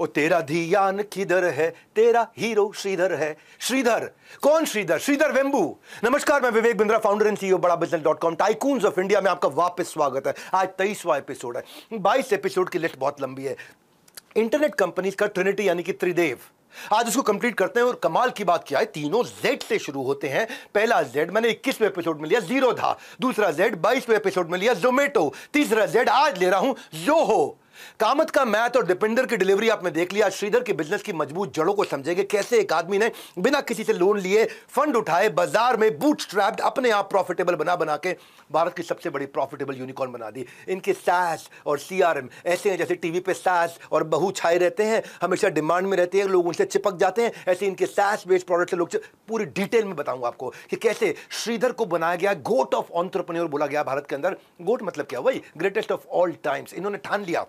ओ तेरा धियान किधर है, तेरा हीरो श्रीधर है। श्रीधर कौन? श्रीधर, श्रीधर वेंबू। नमस्कार, मैं Vivek Bindra, founder and CEO बड़ा बिजनेस.com टाइकून्स ऑफ इंडिया में आपका वापस स्वागत है। आज 23वां एपिसोड है। 22 एपिसोड की लिस्ट बहुत लंबी है। इंटरनेट कंपनीज का ट्रिनिटी यानी कि त्रिदेव, आज उसको कंप्लीट करते हैं। और कमाल की बात क्या है, तीनों जेड से शुरू होते हैं। पहला जेड मैंने 21वें एपिसोड में लिया, जीरोधा। दूसरा जेड 22वें एपिसोड में लिया, जोमेटो। तीसरा जेड आज ले रहा हूं, जोहो। कामत का मैथ और डिपेंडर की डिलीवरी आपने देख लिया। श्रीधर के बिजनेस की मजबूत जड़ों को समझेंगे, कैसे एक आदमी ने बिना किसी से लोन लिए फंड उठाए, बाजार में बूटस्ट्रैप्ड अपने आप प्रॉफिटेबल बना के भारत की सबसे बड़ी प्रॉफिटेबल यूनिकॉर्न बना दी। इनके सास और सीआरएम ऐसे हैं जैसे टीवी पे सास और बहू छाए रहते हैं, हमेशा डिमांड में रहते हैं, लोग उनसे चिपक जाते हैं। ऐसे इनके सास बेस्ड प्रोडक्ट से लोग पूरी डिटेल में बताऊंगा आपको कि कैसे श्रीधर को बनाया गया गोट ऑफ एंटरप्रेन्योर बोला गया भारत के अंदर। गोट मतलब क्या? वही ग्रेटेस्ट ऑफ ऑल टाइम्स। इन्होंने ठान लिया,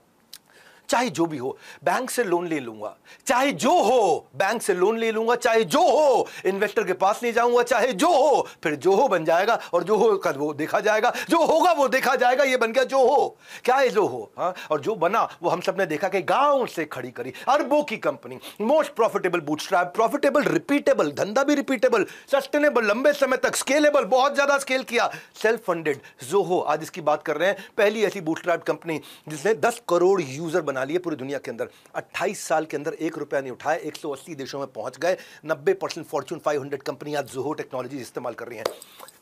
चाहे जो भी हो बैंक से लोन ले लूंगा, चाहे जो हो बैंक से लोन ले लूंगा, चाहे जो हो इन्वेस्टर के पास नहीं जाऊंगा, चाहे जो हो फिर जो हो बन जाएगा और जो हो का वो देखा जाएगा, जो होगा वो देखा जाएगा। ये बन गया जो हो। क्या है जो हो? हाँ, और जो बना वो हम सबने देखा कि गांव से खड़ी करी, अरबों की company, most profitable bootstrap, profitable, repeatable, धंधा भी रिपीटेबल, सस्टेनेबल, लंबे समय तक स्केलेबल, बहुत ज्यादा स्केल किया, सेल्फ फंडेड। जोहो आज इसकी बात कर रहे हैं। पहली ऐसी बूटस्ट्रैप कंपनी जिसने 10 करोड़ यूजर बना लिए पूरी दुनिया के अंदर। 28 साल के अंदर 1 रुपया नहीं उठाए, 180 देशों में पहुंच गए। 90% फॉर्च्यून 500 कंपनी आज जोहो टेक्नोलॉजी इस्तेमाल कर रही हैं।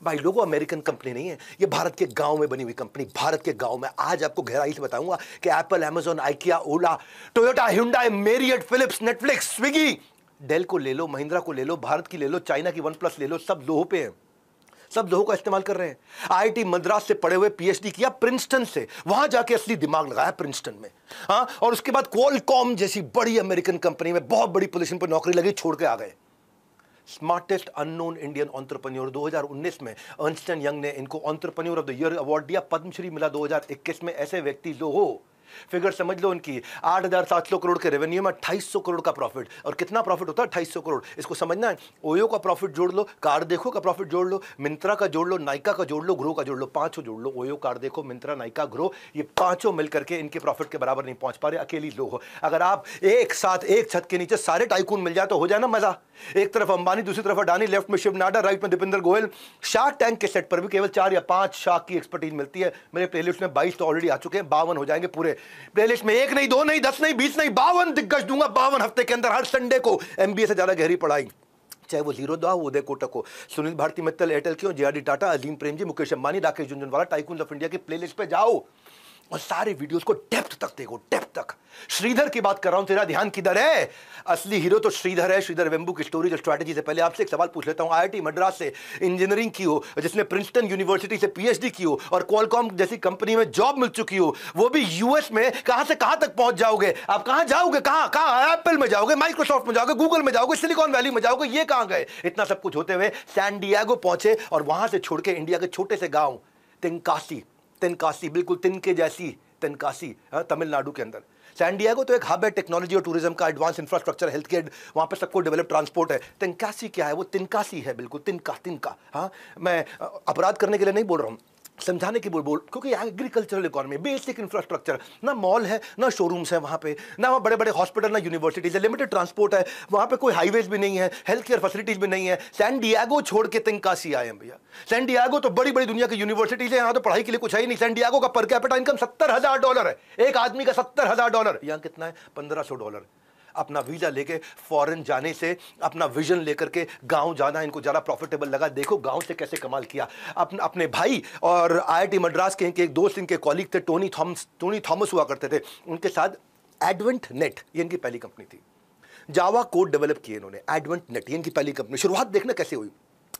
भाई लोगों, अमेरिकन कंपनी नहीं है ये, भारत के गांव में बनी हुई कंपनी, भारत के गांव में। आज आपको गहराई से बताऊंगा कि Apple, Amazon, IKEA, Ola, Toyota, hyundai, Marriott, Philips, Netflix, Swiggy, Dell को ले लो, महिंद्रा को ले लो, भारत की ले लो, चाइना की OnePlus ले लो, सब जोहो पे है, सब जोहो का इस्तेमाल कर रहे हैं। आईआईटी मद्रास से पढ़े हुए, पीएचडी किया प्रिंसटन से, वहां जाके असली दिमाग लगाया प्रिंसटन में। हाँ, और उसके बाद क्वालकॉम जैसी बड़ी अमेरिकन कंपनी में बहुत बड़ी पोजीशन पर नौकरी लगी, छोड़ के आ गए। स्मार्टेस्ट अननोन इंडियन एंटरप्रेन्योर 2019 में अर्नस्ट एंड यंग ने इनको entrepreneur of the year award दिया। पद्मश्री मिला 2021 में। ऐसे व्यक्ति जो हो, फिगर समझ लो उनकी, 8,700 करोड़ के रेवेन्यू में 2,800 करोड़ का प्रॉफिट। और कितना प्रॉफिट होता है? 2,800 करोड़। इसको समझना है। ओयो का प्रॉफिट जोड़ लो, कार देखो का प्रॉफिट जोड़ लो, मिंत्रा का जोड़ लो, नाइका का जोड़ लो, ग्रो का जोड़ लो, पांचों जोड़ लो। ओयो, कार देखो, मिंत्रा, नाइका, ग्रो, ये पांचों मिलकर के इनके प्रॉफिट के बराबर नहीं पहुंच पा रहे, अकेली लो हो। अगर आप एक साथ एक छत के नीचे सारे टाइकून मिल जाए तो हो जाए ना मजा। एक तरफ अंबानी, दूसरी तरफ अडानी, लेफ्ट में शिव नाडा, राइट में दीपेंद्र गोयल। शार्क टैंक के सेट पर भी केवल 4 या 5 शार्क की एक्सपर्टीज मिलती है। मेरे प्लेलिस्ट में 22 तो ऑलरेडी आ चुके हैं, 52 हो जाएंगे पूरे प्लेलिस्ट में। 1 नहीं, 2 नहीं, 10 नहीं, 20 नहीं, 52 दिग्गज दूंगा 52 हफ्ते के अंदर, हर संडे को। एमबीए से ज्यादा गहरी पढ़ाई, चाहे वो जीरोधा हो, उदय कोटक हो, सुनील भारती मित्तल एयरटेल की हो, JRD Tata, Azim Premji, Mukesh Ambani, Rakesh Jhunjhunwala, tycoons of India की प्लेलिस्ट पे जाओ और सारे वीडियोस को डेप्थ तक देखो, डेप्थ तक। श्रीधर की बात कर रहा हूं, तेरा ध्यान किधर है? असली हीरो तो श्रीधर है। श्रीधर वेंबू की स्टोरी, जो स्ट्रैटेजी से पहले आपसे एक सवाल पूछ लेता हूं। आईआईटी मद्रास से इंजीनियरिंग की हो, जिसने प्रिंसटन यूनिवर्सिटी से पीएचडी की हो और क्वालकॉम जैसी कंपनी में जॉब मिल चुकी हो, वो भी यूएस में, कहां से कहां तक पहुंच जाओगे आप? कहां जाओगे? कहां एप्पल में जाओगे, माइक्रोसॉफ्ट में जाओगे, गूगल में जाओगे, सिलिकॉन वैली में जाओगे, ये कहां गए? इतना सब कुछ होते हुए सैन डिएगो पहुंचे और वहां से छोड़ के इंडिया के छोटे से गांव तेनकासी, तेनकासी बिल्कुल तिनके जैसी तेनकासी, तमिलनाडु के अंदर। सैन डिएगो तो एक हब है टेक्नोलॉजी और टूरिज्म का, एडवांस इंफ्रास्ट्रक्चर, हेल्थ केयर, वहां पे सबको डेवलप ट्रांसपोर्ट है। तेनकासी क्या है? वो तिनकासी है, बिल्कुल तिनका, तिनका। हाँ, मैं अपराध करने के लिए नहीं बोल रहा हूं, समझाने की बोल, क्योंकि एग्रीकल्चरल इकोनॉमी, बेसिक इंफ्रास्ट्रक्चर, ना मॉल है, ना शोरूम्स है वहाँ पे, ना वहाँ बड़े बड़े हॉस्पिटल, ना यूनिवर्सिटीज है, लिमिटेड ट्रांसपोर्ट है, वहाँ पे कोई हाईवेज भी नहीं है, हेल्थ केयर फैसिलिटीज भी नहीं है। सैन डिएगो छोड़ के तेनकासी आए हैं भैया। सैन डिएगो तो बड़ी बड़ी दुनिया की यूनिवर्सिटीज है, यहाँ तो पढ़ाई के लिए कुछ है ही नहीं। सैन डिएगो का पर कैपिटा इनकम $70,000 है, एक आदमी का $70,000। यहाँ कितना है? $1,500। अपना वीजा लेके फॉरेन जाने से अपना विजन लेकर के गांव जाना इनको ज़्यादा प्रॉफिटेबल लगा। देखो गांव से कैसे कमाल किया। अपने भाई और आईआईटी मद्रास के एक दोस्त, इनके कॉलीग थे, टोनी थॉमस हुआ करते थे, उनके साथ एडवेंट नेट, ये इनकी पहली कंपनी थी। जावा कोड डेवलप किए इन्होंने, एडवेंट नेट, ये इनकी पहली कंपनी। शुरुआत देखना कैसे हुई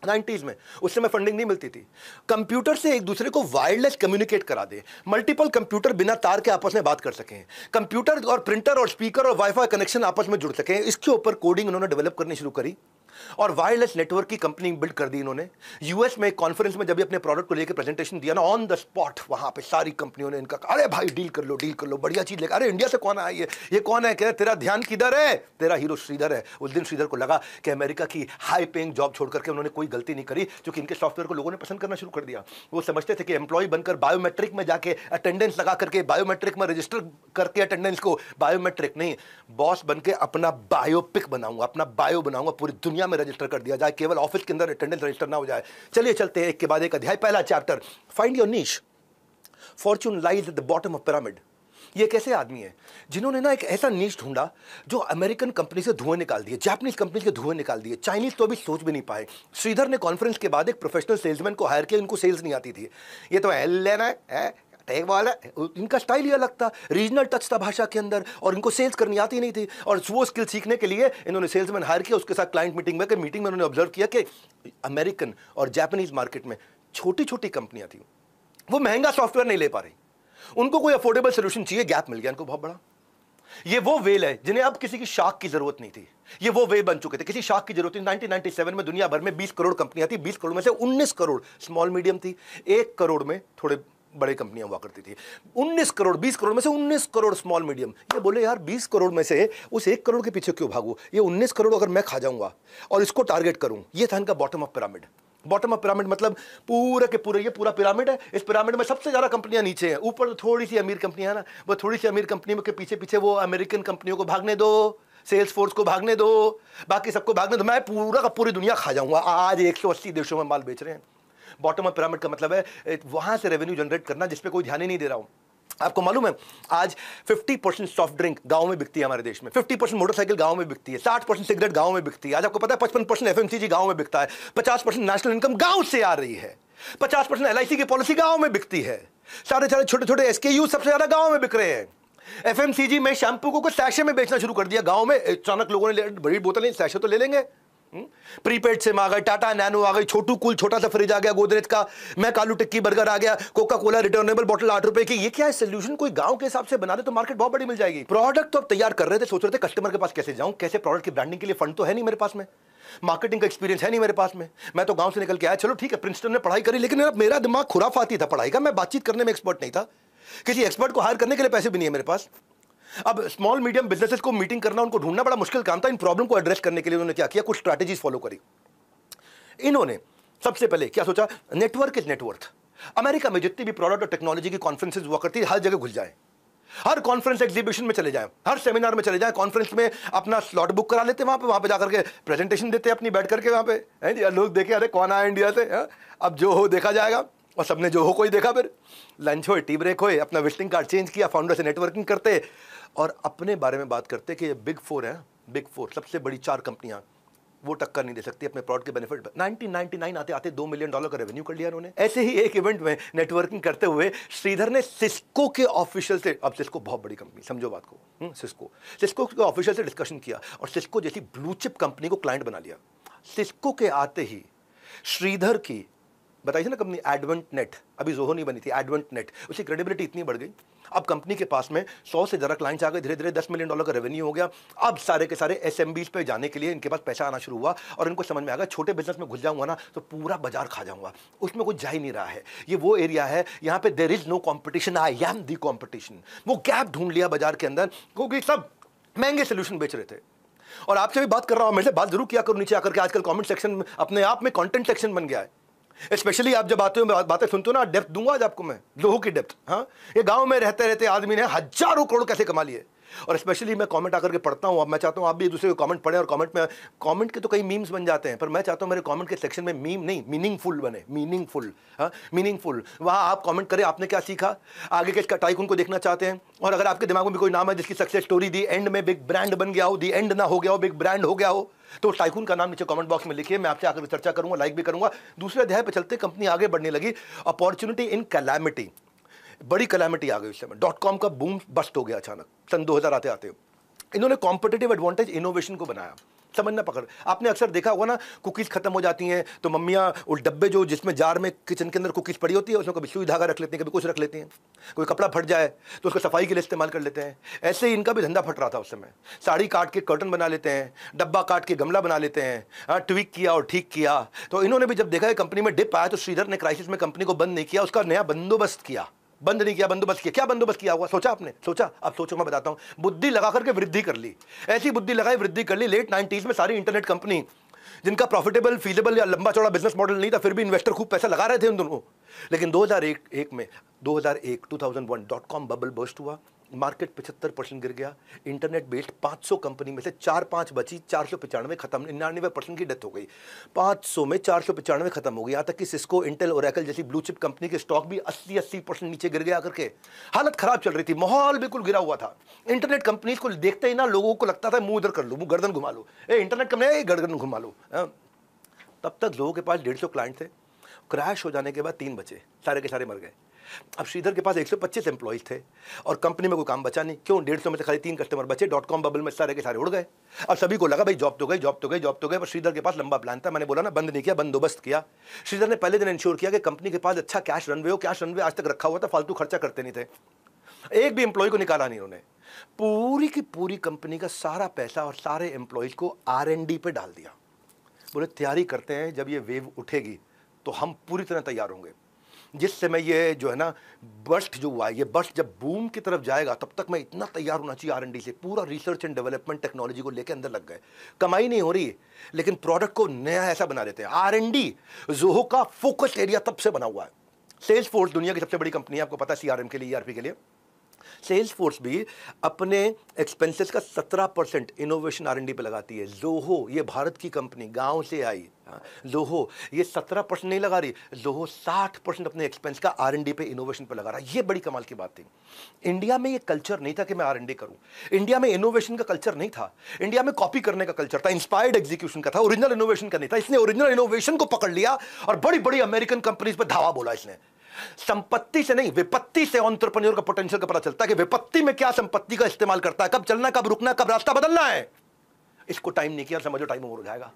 90s में, उस समय फंडिंग नहीं मिलती थी। कंप्यूटर से एक दूसरे को वायरलेस कम्युनिकेट करा दे, मल्टीपल कंप्यूटर बिना तार के आपस में बात कर सकें, कंप्यूटर और प्रिंटर और स्पीकर और वाईफाई कनेक्शन आपस में जुड़ सकें, इसके ऊपर कोडिंग उन्होंने डेवलप करनी शुरू करी। और वायरलेस नेटवर्क की कंपनी बिल्ड कर दी इन्होंने। यूएस में एक कॉन्फ्रेंस में जब भी अपने प्रोडक्ट को लेकर प्रेजेंटेशन दिया ना, ऑन द स्पॉट वहां पे सारी कंपनियों ने इनका, अरे भाई डील कर लो बढ़िया चीज लेकर, अरे इंडिया से कौन आया ये कौन है, कह तेरा ध्यान किधर है, तेरा हीरो श्रीधर है। उस दिन श्रीधर को लगा कि अमेरिका की हाई पेइंग जॉब छोड़ करके उन्होंने कोई गलती नहीं करी, क्योंकि इनके सॉफ्टवेयर को लोगों ने पसंद करना शुरू कर दिया। वो समझते थे कि एम्प्लॉय बनकर बायोमेट्रिक में जाके अटेंडेंस लगा करके, बायोमेट्रिक में रजिस्टर करके अटेंडेंस को, बायोमेट्रिक नहीं, बॉस बनके अपना बायोपिक बनाऊंगा, अपना बायो बनाऊंगा, पूरी दुनिया में रजिस्टर कर दिया जाए, केवल ऑफिस के अंदर अटेंडेंस रजिस्टर ना हो जाए। चलिए चलते हैं एक के बाद एक अध्याय। पहला chapter, find your niche. Fortune lies at the bottom of pyramid. ये कैसे आदमी है जिन्होंने ना एक ऐसा नीश ढूंढा जो अमेरिकन कंपनी से धुएं निकाल दिए, जापानीज कंपनी के धुएं निकाल दिए, चाइनीज तो अभी सोच भी नहीं पाए। श्रीधर ने कॉन्फ्रेंस के बाद एक प्रोफेशनल सेल्समैन को हायर किया, इनको सेल्स नहीं आती थी, ये तो लेना है टेक वाला, इनका स्टाइल ही अलग था, रीजनल टच था भाषा के अंदर, और इनको सेल्स करनी आती नहीं थी। और वो स्किल सीखने के लिए इन्होंने सेल्समैन हायर किया, उसके साथ क्लाइंट मीटिंग में उन्होंने ऑब्जर्व किया कि अमेरिकन और जापानीज मार्केट में छोटी छोटी कंपनियां थी, वो महंगा सॉफ्टवेयर नहीं ले पा रही, उनको कोई अफोर्डेबल सोल्यूशन चाहिए, गैप मिल गया इनको बहुत बड़ा। ये वो वेल है जिन्हें अब किसी की शाख की जरूरत नहीं थी, ये वो वे बन चुके थे, किसी शाख की जरूरत नहीं। 1997 में दुनिया भर में 20 करोड़ कंपनियां थी, 20 करोड़ में से 19 करोड़ स्मॉल मीडियम थी, 1 करोड़ में थोड़े बड़े कंपनियां हुआ करती थी। 19 करोड़, 20 करोड़ में से 19 करोड़ स्मॉल मीडियम। ये बोले यार 20 करोड़ में से उस 1 करोड़ के पीछे क्यों भागूं, ये 19 करोड़ अगर मैं खा जाऊंगा और इसको टारगेट करूं। ये था इनका bottom of pyramid. Bottom of pyramid मतलब पूरे के पूरे, ये पूरा पिरामिड है, इस पिरामिड में सबसे ज्यादा कंपनियां नीचे हैं, ऊपर थोड़ी सी अमीर कंपनियां ना, वो थोड़ी सी अमीर कंपनियों के पीछे पीछे वो अमेरिकन कंपनियों को भागने दो, सेल्स फोर्स को भागने दो, बाकी सबको भागने दो, मैं पूरा का पूरी दुनिया खा जाऊंगा। आज 180 देशों में माल बेच रहे हैं। बॉटम ऑफ पिरामिड का मतलब है वहां से रेवेन्यू जनरेट करना जिस पे कोई ध्यान ही नहीं दे रहा हूं। आपको मालूम है आज 50% सॉफ्ट ड्रिंक गांव में बिकती है हमारे देश में, 50% मोटरसाइकिल गांव में बिकती है, 60% सिगरेट गांव में बिकती है। आज आपको पता है 55% एफएमसीजी गांव में बिकता है, 50% नेशनल इनकम गांव से आ रही है, 50% एलआईसी की पॉलिसी गांव में बिकती है, सारे छोटे छोटे एसकेयू सबसे ज्यादा गांव में बिक रहे हैं। एफएमसीजी में शैम्पू को सैशे में बेचना शुरू कर दिया गांव में, अचानक लोगों ने बड़ी बोतलें सैशे तो ले लेंगे। प्रीपेड सिम आ गए, टाटा नैनो आ गई, छोटू कूल छोटा सा फ्रिज आ गया गोदरेज का, मैं कालू टिक्की बर्गर आ गया, कोका कोला रिटर्नेबल बोतल 8 रुपए की। ये क्या है सोल्यूशन, कोई गांव के हिसाब से बना दे तो मार्केट बहुत बड़ी मिल जाएगी। प्रोडक्ट तो अब तैयार कर रहे थे, सोच रहे थे कस्टमर के पास कैसे जाऊं, कैसे प्रोडक्ट की ब्रांडिंग के लिए फंड तो है नहीं मेरे पास में, मार्केटिंग का एक्सपीरियंस है नहीं मेरे पास में, मैं तो गांव से निकल के आया। चलो ठीक है, प्रिंसटन में पढ़ाई करी, लेकिन मेरा दिमाग खुराफाती था पढ़ाई का, मैं बातचीत करने में एक्सपर्ट नहीं था, किसी एक्सपर्ट को हायर करने के लिए पैसे भी नहीं है मेरे पास। अब स्मॉल मीडियम बिजनेसेस को मीटिंग करना, उनको ढूंढना बड़ा मुश्किल काम था। इन प्रॉब्लम को एड्रेस करने के लिए उन्होंने क्या किया, कुछ स्ट्रैटेजीज फॉलो करी। इन्होंने सबसे पहले क्या सोचा, नेटवर्क इज नेटवर्थ। अमेरिका में जितनी भी प्रोडक्ट और टेक्नोलॉजी की कॉन्फ्रेंसेज हुआ करती है, हर जगह घुस जाए, हर कॉन्फ्रेंस एग्जीबिशन में चले जाएं, हर सेमिनार में चले जाएं, कॉन्फ्रेंस में अपना स्लॉट बुक करा लेते हैं, वहां पे जाकर के प्रेजेंटेशन देते हैं अपनी, बैठ करके वहां पे लोग देखे, अरे कौन आया इंडिया से, अब जो हो देखा जाएगा, और सबने जो हो कोई देखा। फिर लंच हो, टी ब्रेक हो, अपना विजिटिंग कार्ड चेंज किया, फाउंडर से नेटवर्किंग करते और अपने बारे में बात करते कि ये बिग 4 है, बिग 4 सबसे बड़ी 4 कंपनियां, वो टक्कर नहीं दे सकती अपने प्रोडक्ट के बेनिफिट। 1999 आते आते $2 मिलियन का रेवेन्यू कर लिया उन्होंने। ऐसे ही एक इवेंट में नेटवर्किंग करते हुए श्रीधर ने सिस्को के ऑफिशियल से, अब सिस्को बहुत बड़ी कंपनी, समझो बात को, सिस्को के ऑफिशियल से डिस्कशन किया और सिस्को जैसी ब्लू चिप कंपनी को क्लाइंट बना लिया। सिस्को के आते ही श्रीधर की बताई थी ना कंपनी एडवेंट नेट, अभी जोहो नहीं बनी थी, एडवेंट नेट, उसकी क्रेडिबिलिटी इतनी बढ़ गई, अब कंपनी के पास में 100 से ज़्यादा क्लाइंट्स आ गए, धीरे धीरे $10 मिलियन का रेवेन्यू हो गया। अब सारे के सारे एसएमबीज पे जाने के लिए इनके पास पैसा आना शुरू हुआ और इनको समझ में आ गया छोटे बिजनेस में घुस जाऊंगा ना तो पूरा बाजार खा जाऊंगा, उसमें कुछ जा ही नहीं रहा है। ये वो एरिया है यहाँ पे there is no competition, I am the competition. वो गैप ढूंढ लिया बाजार के अंदर, क्योंकि सब महंगे सोल्यूशन बेच रहे थे। और आपसे भी बात कर रहा हूं, मेरे से बात जरूर किया करो नीचे आकर के, आजकल कमेंट सेक्शन अपने आप में कंटेंट सेक्शन बन गया है। स्पेशली आप जब आते हो बातें सुनते हो ना, डेप्थ दूंगा आज आपको मैं, लोगों की डेप्थ। हाँ, ये गांव में रहते रहते आदमी ने हजारों करोड़ कैसे कमा लिए। और स्पेशली मैं कमेंट आकर के पढ़ता हूँ, अब मैं चाहता हूँ आप भी एक दूसरे को कमेंट पढ़ें, और कमेंट के तो कई मीम्स बन जाते हैं, पर मैं चाहता हूँ मेरे कमेंट के सेक्शन में मीम नहीं, मीनिंगफुल बने, मीनिंगफुल। हाँ, मीनिंगफुल, वहाँ आप कमेंट करें आपने क्या सीखा, आगे के टाइकून को देखना चाहते हैं। और अगर आपके दिमाग में भी कोई नाम है जिसकी सक्सेस स्टोरी दी एंड में बिग ब्रांड बन गया हो, दी एंड ना हो गया हो, बिग ब्रांड हो गया हो, तो टाइकून का नाम नीचे कमेंट बॉक्स में लिखिए, मैं आपसे आकर चर्चा करूंगा, लाइक भी करूंगा। दूसरे अध्याय पे चलते, कंपनी आगे बढ़ने लगी, अपॉर्चुनिटी इन कैलामिटी, बड़ी कैलामिटी आ गई उस समय, .com का बूम बस्ट हो गया अचानक सन 2000 आते आते। इन्होंने कॉम्पिटिटिव एडवांटेज इनोवेशन को बनाया, समझना पकड़। आपने अक्सर देखा होगा ना, कुकीज़ खत्म हो जाती हैं तो मम्मियाँ वो डब्बे जो जिसमें जार में किचन के अंदर कुकीज़ पड़ी होती है उसमें कभी सुई धागा रख लेती हैं, कभी कुछ रख लेती हैं। कोई कपड़ा फट जाए तो उसको सफाई के लिए इस्तेमाल कर लेते हैं। ऐसे ही इनका भी धंधा फट रहा था उस समय। साड़ी काट के कर्टन बना लेते हैं, डब्बा काट के गमला बना लेते हैं। हाँ, ट्विक किया और ठीक किया। तो इन्होंने भी जब देखा है कंपनी में डिप आया तो श्रीधर ने क्राइसिस में कंपनी को बंद नहीं किया, उसका नया बंदोबस्त किया। बंद नहीं किया, बंदोबस्त किया। क्या बंदोबस्त किया हुआ सोचा आपने? सोचा? अब सोचो, मैं बताता हूं। बुद्धि लगा करके वृद्धि कर ली, ऐसी बुद्धि लगाई वृद्धि कर ली। लेट 90s में सारी इंटरनेट कंपनी जिनका प्रॉफिटेबल फीजेबल या लंबा चौड़ा बिजनेस मॉडल नहीं था, फिर भी इन्वेस्टर खूब पैसा लगा रहे थे उन दोनों। लेकिन 2001 में 2001 डॉट कॉम बबल बर्स्ट हुआ, मार्केट 75% गिर गया। इंटरनेट बेस्ड 500 कंपनी में से 4-5 बची, 495 खत्म, 99% की डेथ हो गई। 500 में 495 खत्म हो गई। यहाँ तक कि सिस्को, इंटेल, ओरेकल जैसी ब्लू चिप कंपनी के स्टॉक भी 80% नीचे गिर गया करके। हालत खराब चल रही थी, माहौल बिल्कुल गिरा हुआ था। इंटरनेट कंपनीज को देखते ही ना लोगों को लगता था मुंह उधर कर लो, मुंह गर्दन घुमा लो, इंटरनेट कंपनी गर्दन घुमा लो। तब तक लोगों के पास 150 क्लाइंट थे। क्रैश हो जाने के बाद 3 बचे, सारे के सारे मर गए। अब श्रीधर के पास 125 एम्प्लॉइज थे और कंपनी में कोई काम बचा नहीं। क्यों? 150 में से खाली 3 कस्टमर बचे। डॉट कॉम बबल में सारे के सारे उड़ गए। अब सभी को लगा भाई जॉब तो गई, जॉब तो गई, जॉब तो गई। पर श्रीधर के पास लंबा प्लान था। मैंने बोला ना, बंद नहीं किया, बंदोबस्त किया। श्रीधर ने पहले दिन इंश्योर किया कि कंपनी के पास अच्छा कैश रनवे हो। कैश रनवे आज तक रखा हुआ था, फालतू खर्चा करते नहीं थे। एक भी एम्प्लॉय को निकाला नहीं उन्होंने। पूरी की पूरी कंपनी का सारा पैसा और सारे एम्प्लॉयज को R&D पे डाल दिया। बोले तैयारी करते हैं, जब ये वेव उठेगी तो हम पूरी तरह तैयार होंगे। जिस समय ये जो है ना बर्स्ट जो हुआ है, ये बर्स्ट जब बूम की तरफ जाएगा तब तक मैं इतना तैयार होना चाहिए। R&D से पूरा रिसर्च एंड डेवलपमेंट टेक्नोलॉजी को लेकर अंदर लग गए। कमाई नहीं हो रही लेकिन प्रोडक्ट को नया ऐसा बना देते हैं। R&D जोहो का फोकस एरिया तब से बना हुआ है। सेल्स फोर्स दुनिया की सबसे बड़ी कंपनी है, आपको पता है, CRM के लिए, ERP के लिए। सेल्स फोर्स भी अपने एक्सपेंसेस का 17% इनोवेशन R&D पे लगाती है। जोहो, ये भारत की कंपनी, गांव से आई। जोहो ये 17% नहीं लगा रही, जोहो 60% अपने एक्सपेंस का R&D पे, इनोवेशन पे लगा रहा है। ये बड़ी कमाल की बात थी। इंडिया में ये कल्चर नहीं था कि मैं R&D करूं। इंडिया में इनोवेशन का कल्चर नहीं था। इंडिया में कॉपी करने का कल्चर था, इंस्पायर्ड एग्जीक्यूशन का था, ओरिजिनल इनोवेशन का नहीं था। इसने ओरिजिनल इनोवेशन को पकड़ लिया और बड़ी बड़ी अमेरिकन कंपनीज पर धावा बोला इसने। संपत्ति से नहीं, विपत्ति से एंटरप्रेन्योर का पोटेंशियल का पता चलता है कि विपत्ति में क्या संपत्ति का इस्तेमाल करता है, कब चलना, कब रुकना, कब रास्ता बदलना है। इसको टाइम नहीं किया, समझो टाइम ओवर हो जाएगा।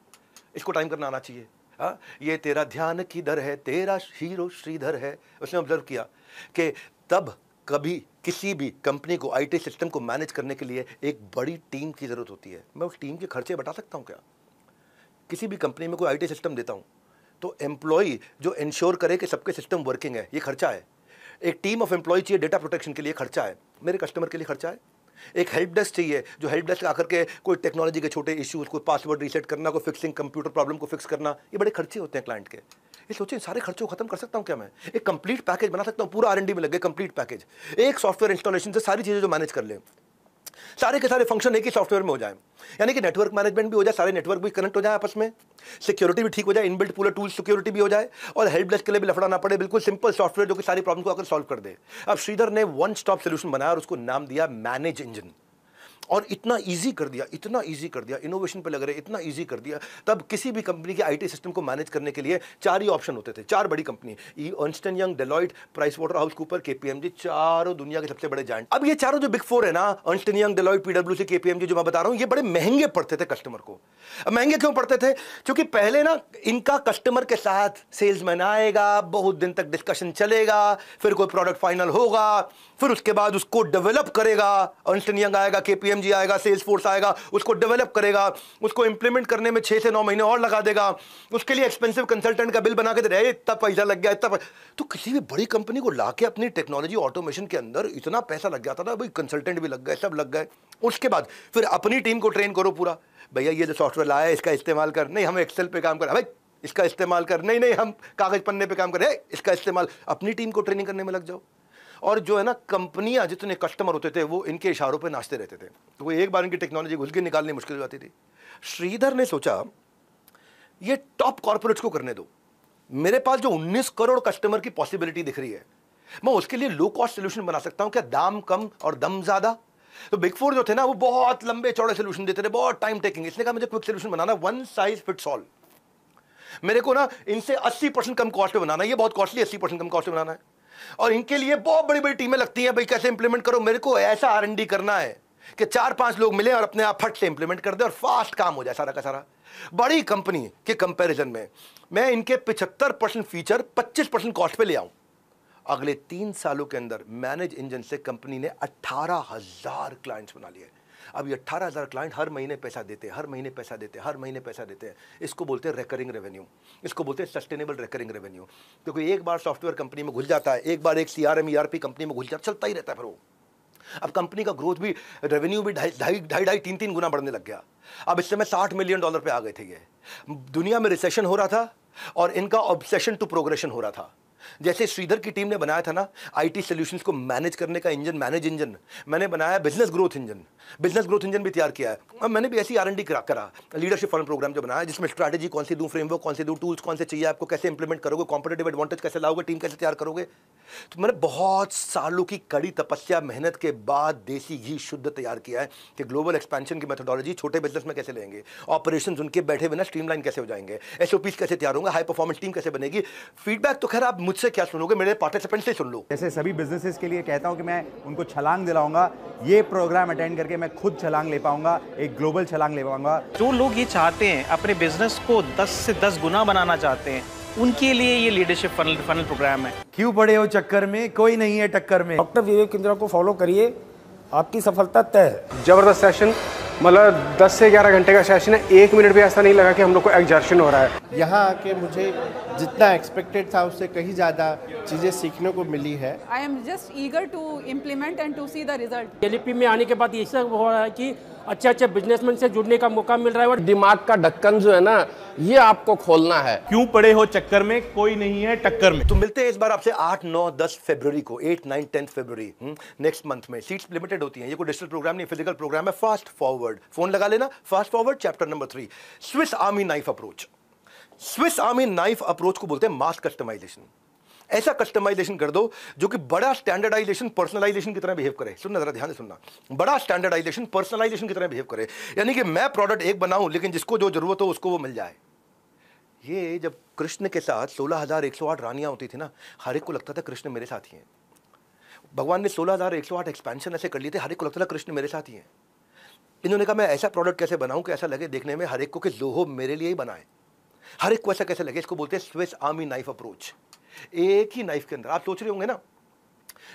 इसको टाइम करना आना चाहिए। ये तेरा ध्यान किधर है, तेरा हीरो श्रीधर है। उसने ऑब्जर्व किया कि तब कभी किसी भी कंपनी को IT सिस्टम को मैनेज करने के लिए एक बड़ी टीम की जरूरत होती है। मैं उस टीम के खर्चे बता सकता हूं क्या? किसी भी कंपनी में कोई IT सिस्टम देता हूं तो एम्प्लॉय जो इंश्योर करे कि सबके सिस्टम वर्किंग है, ये खर्चा है। एक टीम ऑफ एम्प्लॉय चाहिए डेटा प्रोटेक्शन के लिए, खर्चा है। मेरे कस्टमर के लिए खर्चा है। एक हेल्प डेस्क चाहिए जो हेल्प डेस्क आकर के कोई टेक्नोलॉजी के छोटे इश्यूज, कोई पासवर्ड रीसेट करना, कोई फिक्सिंग कंप्यूटर प्रॉब्लम को फिक्स करना, ये बड़े खर्चे होते हैं क्लाइंट के। ये सोचिए, सारे खर्चों को खत्म कर सकता हूँ क्या मैं? एक कंप्लीट पैकेज बना सकता हूँ, पूरा R&D में लगे कंप्लीट पैकेज। एक सॉफ्टवेयर इंस्टॉलेशन से सारी चीजें जो मैनेज कर ले, सारे के सारे फंक्शन एक ही सॉफ्टवेयर में हो जाए। यानी कि नेटवर्क मैनेजमेंट भी हो जाए, सारे नेटवर्क भी कनेक्ट हो जाए आपस में, सिक्योरिटी भी ठीक हो जाए, इनबिल्ट पूरा टूल सिक्योरिटी भी हो जाए, और हेल्प डेस्क के लिए भी लफड़ा ना पड़े। बिल्कुल सिंपल सॉफ्टवेयर जो कि सारी प्रॉब्लम को आकर सॉल्व कर दे। अब श्रीधर ने वन स्टॉप सोल्यूशन बनाया और उसको नाम दिया मैनेज इंजन। और इतना इजी कर दिया, इतना इजी कर दिया, इनोवेशन पे लग रहे, इतना इजी कर दिया। तब किसी भी कंपनी के IT सिस्टम को मैनेज करने के लिए 4 ही ऑप्शन होते थे। 4 बड़ी company, Ernst and young, Deloitte, price water house Cooper, KPMG, चारों दुनिया के सबसे बड़े जायंट। अब ये चारों जो बिग 4 है ना, Ernst and young, Deloitte, PwC, KPMG, जो मैं बता रहा हूं, ये बड़े महंगे पड़ते थे कस्टमर को। अब महंगे क्यों पड़ते थे? क्योंकि पहले ना इनका कस्टमर के साथ सेल्समैन आएगा, बहुत दिन तक डिस्कशन चलेगा, फिर कोई प्रोडक्ट फाइनल होगा, फिर उसके बाद उसको डेवलप करेगा। अर्नस्ट एंड यंग आएगा, KPMG आएगा, सेल्स फोर्स आएगा, उसको डेवलप करेगा, उसको इंप्लीमेंट करने में 6 से 9 महीने और लगा देगा, उसके लिए एक्सपेंसिव कंसल्टेंट का बिल बना के दे रहे, इतना पैसा लग गया, इतना। तो किसी भी बड़ी कंपनी को लाके अपनी टेक्नोलॉजी ऑटोमेशन के अंदर इतना पैसा लग जाता था, भाई कंसल्टेंट भी लग गए, सब लग गए। उसके बाद फिर अपनी टीम को ट्रेन करो पूरा, भैया ये जो सॉफ्टवेयर लाया है इसका इस्तेमाल कर, नहीं हम एक्सेल पे काम कर, भाई इसका इस्तेमाल कर, नहीं हम कागज पन्ने पे काम कर, इसका इस्तेमाल। अपनी टीम को ट्रेनिंग करने में लग जाओ। और जो है ना, कंपनियां जितने कस्टमर होते थे वो इनके इशारों पे नाचते रहते थे। तो वो एक बार इनकी टेक्नोलॉजी घुस के निकालनी मुश्किल हो जाती थी। श्रीधर ने सोचा ये टॉप कॉर्पोरेट्स को करने दो, मेरे पास जो 19 करोड़ कस्टमर की पॉसिबिलिटी दिख रही है, मैं उसके लिए लो कॉस्ट सोल्यूशन बना सकता हूं क्या? दाम कम और दम ज्यादा। तो बिग 4 जो थे ना, वो बहुत लंबे चौड़े सोल्यूशन देते थे, बहुत टाइम टेकिंग। इसने कहा मुझे क्विक सोल्यूशन बनाना, वन साइज फिट्स ऑल। मेरे को ना इनसे 80% कम कॉस्ट पे बनाना है, ये बहुत कॉस्टली, 80% कम कॉस्ट पे बनाना है। और इनके लिए बहुत बड़ी बड़ी टीमें लगती हैं, भाई कैसे इंप्लीमेंट करो, मेरे को ऐसा R&D करना है कि 4-5 लोग मिले और अपने आप फट से इंप्लीमेंट कर दे और फास्ट काम हो जाए सारा का सारा। बड़ी कंपनी के कंपैरिजन में मैं इनके 75% फीचर 25% कॉस्ट पे ले आऊं। अगले 3 सालों के अंदर मैनेज इंजन से कंपनी ने 18,000 क्लाइंट्स बना लिए। अब ये 18,000 क्लाइंट हर महीने पैसा देते हैं, हर महीने पैसा देते हैं, हर महीने पैसा देते हैं। इसको बोलते हैं रिकरिंग रेवेन्यू, इसको बोलते हैं सस्टेनेबल रिकरिंग रेवेन्यू। क्योंकि एक बार सॉफ्टवेयर कंपनी में घुस जाता है, एक बार एक CRM ERP कंपनी में घुस जाता है, चलता ही रहता है फिर वो। अब कंपनी का ग्रोथ भी, रेवेन्यू भी 2.5-3 गुना बढ़ने लग गया। अब इस समय $60 मिलियन पे आ गए थे ये। दुनिया में रिसेशन हो रहा था और इनका ऑब्सेशन टू प्रोग्रेशन हो रहा था। जैसे श्रीधर की टीम ने बनाया था ना IT सॉल्यूशंस को मैनेज करने का इंजन, मैनेज इंजन, मैंने बनाया business growth engine, business growth engine भी तैयार किया है। अब मैंने भी ऐसी R&D करा, लीडरशिप फंड प्रोग्राम जो बनाया, जिसमें स्ट्रैटेजी कौन सी दूं, फ्रेमवर्क कौन सी दूं, टूल्स कौन से चाहिए आपको, कैसे इंप्लीमेंट करोगे, कॉम्पिटिटिव एडवांटेज कैसे लाओगे, टीम कैसे तैयार करोगे। तो मैंने बहुत सालों की कड़ी तपस्या मेहनत के बाद देसी घी शुद्ध तैयार किया है कि ग्लोबल एक्सपेंशन की मेथोडोलॉजी छोटे बिजनेस में कैसे लेंगे, ऑपरेशंस उनके बैठे बिना स्ट्रीमलाइन कैसे हो जाएंगे, SOPs कैसे तैयार होंगे, हाई परफॉर्मेंस टीम कैसे बनेगी। फीडबैक तो खैर आप मुझसे क्या सुनोगे, मेरे पार्टिसिपेंट से सुन लो। जैसे सभी बिजनेसेस के लिए कहता हूं कि मैं उनको छलांग दिलाऊंगा, ये प्रोग्राम अटेंड करके मैं खुद छलांग ले पाऊंगा, एक ग्लोबल छलांग ले पाऊंगा। जो लोग ये चाहते हैं अपने बिजनेस को 10 से 10 गुना बनाना चाहते हैं, उनके लिए ये लीडरशिप फनल प्रोग्राम है। क्यों पड़े हो चक्कर में, कोई नहीं है टक्कर में। डॉक्टर विवेक बिंद्रा को फॉलो करिए, आपकी सफलता तय है। जबरदस्त सेशन, मतलब 10 से 11 घंटे का सेशन है। 1 मिनट भी ऐसा नहीं लगा कि हम लोग को एग्जर्शन हो रहा है। यहाँ आके मुझे जितना एक्सपेक्टेड था उससे कहीं ज़्यादा चीज़ें सीखने को मिली है। I am just eager to implement and to see the result. LP में आने के बाद ये सब हो रहा है कि अच्छे बिजनेसमैन से जुड़ने का मौका मिल रहा है और दिमाग का ढक्कन जो है ना, ये आपको खोलना है। क्यों पड़े हो चक्कर में, कोई नहीं है टक्कर में। तो मिलते हैं इस बार आपसे 8, 9, 10 फरवरी को, 8, 9, 10 फरवरी नेक्स्ट मंथ में। सीट्स लिमिटेड होती हैं, ये कोई डिजिटल प्रोग्राम नहीं, फिजिकल प्रोग्राम है। फास्ट फॉरवर्ड, फोन लगा लेना, fast forward chapter number 3, Swiss army knife approach. Swiss army knife approach को बोलते हैं मास कस्टमाइजेशन। ऐसा कस्टमाइजेशन कर दो जो कि बड़ा स्टैंडर्डाइजेशन पर्सनलाइजेशन की तरह बिहेव करे। सुनना जरा ध्यान से सुनना, बड़ा स्टैंडर्डाइजेशन पर्सनलाइजेशन की तरह बिहेव करे। यानी कि मैं प्रोडक्ट एक बनाऊं लेकिन जिसको जो जरूरत हो उसको वो मिल जाए। ये जब कृष्ण के साथ 16,108 रानियां होती थी ना, हर एक को लगता था कृष्ण मेरे साथ ही हैं। भगवान ने 16,108 एक्सपेंशन ऐसे कर लिए थे, हर एक को लगता था कृष्ण मेरे साथ ही हैं। इन्होंने कहा मैं ऐसा प्रोडक्ट कैसे बनाऊं कि ऐसा लगे देखने में हर एक को कि जोहो मेरे लिए ही बनाए, हर एक को ऐसा कैसे लगे। इसको बोलते हैं स्विस आर्मी नाइफ अप्रोच। एक ही नाइफ के अंदर, आप सोच रहे होंगे ना,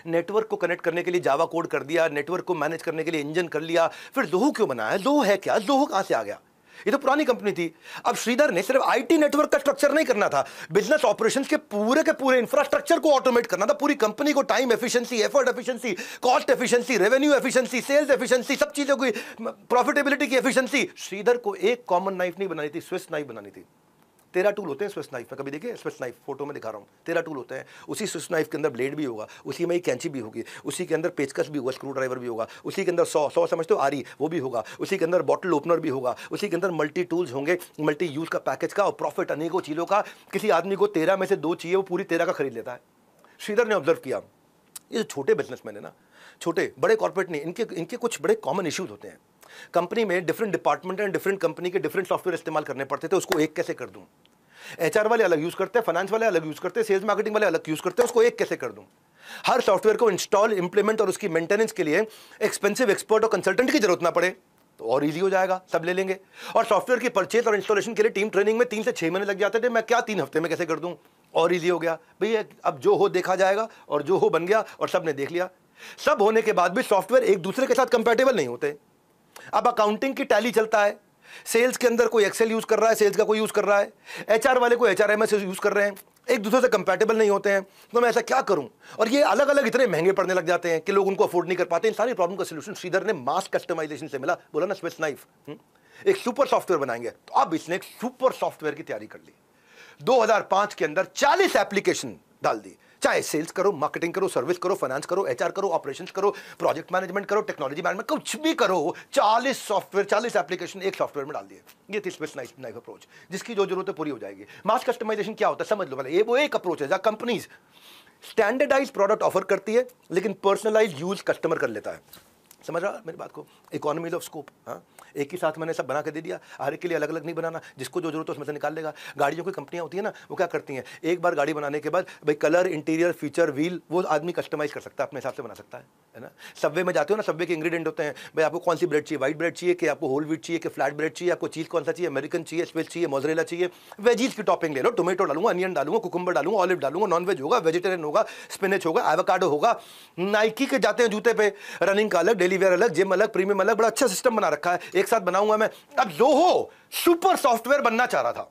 नेटवर्क को कनेक्ट करने के लिए जावा कोड कर दिया, नेटवर्क को मैनेज करने के लिए इंजन कर लिया, फिर जोहो क्यों बनाया? जोहो है क्या? जोहो कहां से आ गया? ये तो पुरानी कंपनी थी। अब श्रीधर ने सिर्फ IT नेटवर्क का स्ट्रक्चर नहीं करना था, बिजनेस ऑपरेशंस के पूरे इंफ्रास्ट्रक्चर को ऑटोमेट करना था, पूरी कंपनी को time efficiency, effort efficiency, cost efficiency, revenue efficiency, sales efficiency, सब चीजों की प्रॉफिटेबिलिटी की एफिशिएंसी। श्रीधर को एक कॉमन नाइफ नहीं बनानी थी, स्विस नाइफ बनानी थी। 13 टूल होते हैं स्विस नाइफ में, कभी देखिए स्विस नाइफ, फोटो में दिखा रहा हूँ, 13 टूल होते हैं। उसी स्विस नाइफ के अंदर ब्लेड भी होगा, उसी में ही कैंची भी होगी, उसी के अंदर पेचकस भी होगा, स्क्रू ड्राइवर भी होगा, उसी के अंदर 100 समझते हो आरी वो भी होगा, उसी के अंदर बॉटल ओपनर भी होगा, उसी के अंदर मल्टी टूल्स होंगे, मल्टी यूज का पैकेज का और प्रॉफिट अनेकों चीज़ों का। किसी आदमी को 13 में से 2 चाहिए, वो पूरी 13 का खरीद लेता है। श्रीधर ने ऑब्जर्व किया, ये छोटे बिजनेसमैन है ना, छोटे बड़े कॉर्पोरेट नहीं, इनके कुछ बड़े कॉमन इश्यूज होते हैं। कंपनी में different department and different company के डिफरेंट सॉफ्टवेयर इस्तेमाल करने पड़ते थे, उसको एक कैसे कर दूं। HR वाले अलग यूज करते हैं, फाइनेंस वाले अलग यूज करते हैं, सेल्स मार्केटिंग वाले अलग यूज करते हैं, उसको एक कैसे कर दूं। हर सॉफ्टवेयर को इंस्टॉल, इंप्लीमेंट और उसकी मेंटेनेंस के लिए एक्सपेंसिव एक्सपर्ट और कंसल्टेंट की जरूरत ना पड़े तो और इजी हो जाएगा, सब ले लेंगे। और सॉफ्टवेयर की परचेज और इंस्टॉलेशन के लिए टीम ट्रेनिंग में 3 से 6 महीने लग जाते थे, मैं क्या 3 हफ्ते में कैसे कर दूं, और इजी हो गया। भैया अब जो हो देखा जाएगा, और जो हो बन गया और सब ने देख लिया। सब होने के बाद भी सॉफ्टवेयर एक दूसरे के साथ कंपैटिबल नहीं होते। अब अकाउंटिंग की टैली चलता है, सेल्स के अंदर कोई एक्सेल यूज कर रहा है, सेल्स का कोई यूज कर रहा है, HR वाले कोई HRMS यूज कर रहे हैं, एक दूसरे से कंपैटिबल नहीं होते हैं। तो मैं ऐसा क्या करूं? और ये अलग अलग इतने महंगे पड़ने लग जाते हैं कि लोग उनको अफोर्ड नहीं कर पाते। इन सारी प्रॉब्लम का सलूशन श्रीधर ने मास कस्टमाइजेशन से मिला। बोला ना स्विस नाइफ, एक सुपर सॉफ्टवेयर बनाएंगे। तो अब इसने एक सुपर सॉफ्टवेयर की तैयारी कर ली। 2005 के अंदर 40 एप्लीकेशन डाल दी, चाहे सेल्स करो, मार्केटिंग करो, सर्विस करो, फाइनेंस करो, HR करो, ऑपरेशंस करो, प्रोजेक्ट मैनेजमेंट करो, टेक्नोलॉजी मैनेजमेंट, कुछ भी करो। 40 सॉफ्टवेयर, 40 एप्लीकेशन एक सॉफ्टवेयर में डाल दिए। ये थी स्विस नाइफ अप्रोच, जिसकी जो जरूरत है पूरी हो जाएगी। मास कस्टमाइजेशन क्या होता है समझ लो पहले। ये वो एक अप्रोच है जहां कंपनीज स्टैंडर्डाइज प्रोडक्ट ऑफर करती है लेकिन पर्सनलाइज यूज कस्टमर कर लेता है। समझ रहा मेरी बात को? Economies of scope. हाँ, एक ही साथ मैंने सब बना के दे दिया, हर एक के लिए अलग अलग नहीं बनाना, जिसको जो जरूरत है उसमें से निकाल लेगा। गाड़ियों की कंपनियां होती है ना, वो क्या करती हैं, एक बार गाड़ी बनाने के बाद भाई कलर, इंटीरियर, फीचर, व्हील वो आदमी कस्टमाइज कर सकता है, अपने हिसाब से बना सकता है। है ना। सबवे में जाते हो ना, सबवे के इंग्रेडिएंट होते हैं, भाई आपको कौन सी ब्रेड चाहिए, व्हाइट ब्रेड चाहिए कि आपको होल व्हीट चाहिए कि फ्लैट ब्रेड चाहिए, आपको चीज़ कौन सा चाहिए, अमेरिकन चाहिए, स्विस चाहिए, मोज़रेला चाहिए, वेजीज की टॉपिंग ले लो, टोमेटो डालूंगा, अनियन डालूंगा, कुकुम्बर डालूंगा, ऑलिव डालूंगा, नॉन वेज होगा, वेजिटेरियन होगा, स्पिनच होगा, एवोकाडो होगा। नाइकी के जाते हैं जूते पे, रनिंग का अलग, डेली वेयर अलग, जिम अलग, प्रीमियम अलग, बड़ा अच्छा सिस्टम बना रखा है, एक साथ बनाऊंगा मैं। अब ज़ोहो सुपर सॉफ्टवेयर बनना चाह रहा था।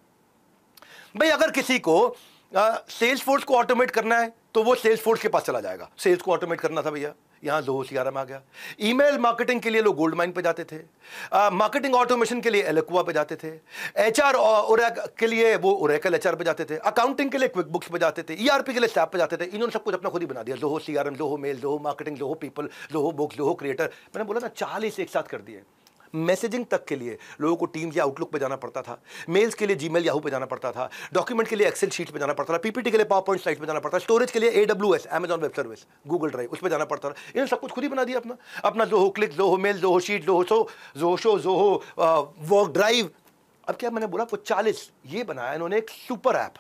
भाई अगर किसी को सेल्स फोर्स को ऑटोमेट करना है तो वो सेल्स फोर्स के पास चला जाएगा। सेल्स को ऑटोमेट करना था भैया, यहां ज़ोहो सीआरएम आ गया। ईमेल मार्केटिंग के लिए लोग गोल्ड माइन पे जाते थे, मार्केटिंग ऑटोमेशन के लिए एलेक्वा पे जाते थे, एचआर के लिए वो ओरेकल एचआर पे जाते थे, अकाउंटिंग के लिए क्विक बुक्स पे जाते थे, ईआरपी के लिए सैप पे जाते थे। इन्होंने सब कुछ अपना खुद ही बना दिया। Zoho CRM, Zoho mail, Zoho marketing, Zoho people, Zoho books, Zoho creator. मैंने बोला ना 40 एक साथ कर दिए। मैसेजिंग तक के लिए लोगों को टीम्स या आउटलुक पे जाना पड़ता था, मेल्स के लिए जीमेल याहू पे जाना पड़ता था, डॉक्यूमेंट के लिए एक्सेल शीट पे जाना पड़ता था, पीपीटी के लिए पावर पॉइंट स्लाइड पे जाना पड़ता था, स्टोरेज के लिए AWS Amazon web service, Google drive उस पे जाना पड़ता था। इन्होंने सब कुछ खुद ही बना दिया अपना Zoho click, Zoho mail, Zoho sheet, Zoho show, Zoho work drive. अब क्या मैंने बोला आपको 40 ये बनाया इन्होंने, एक सुपर ऐप,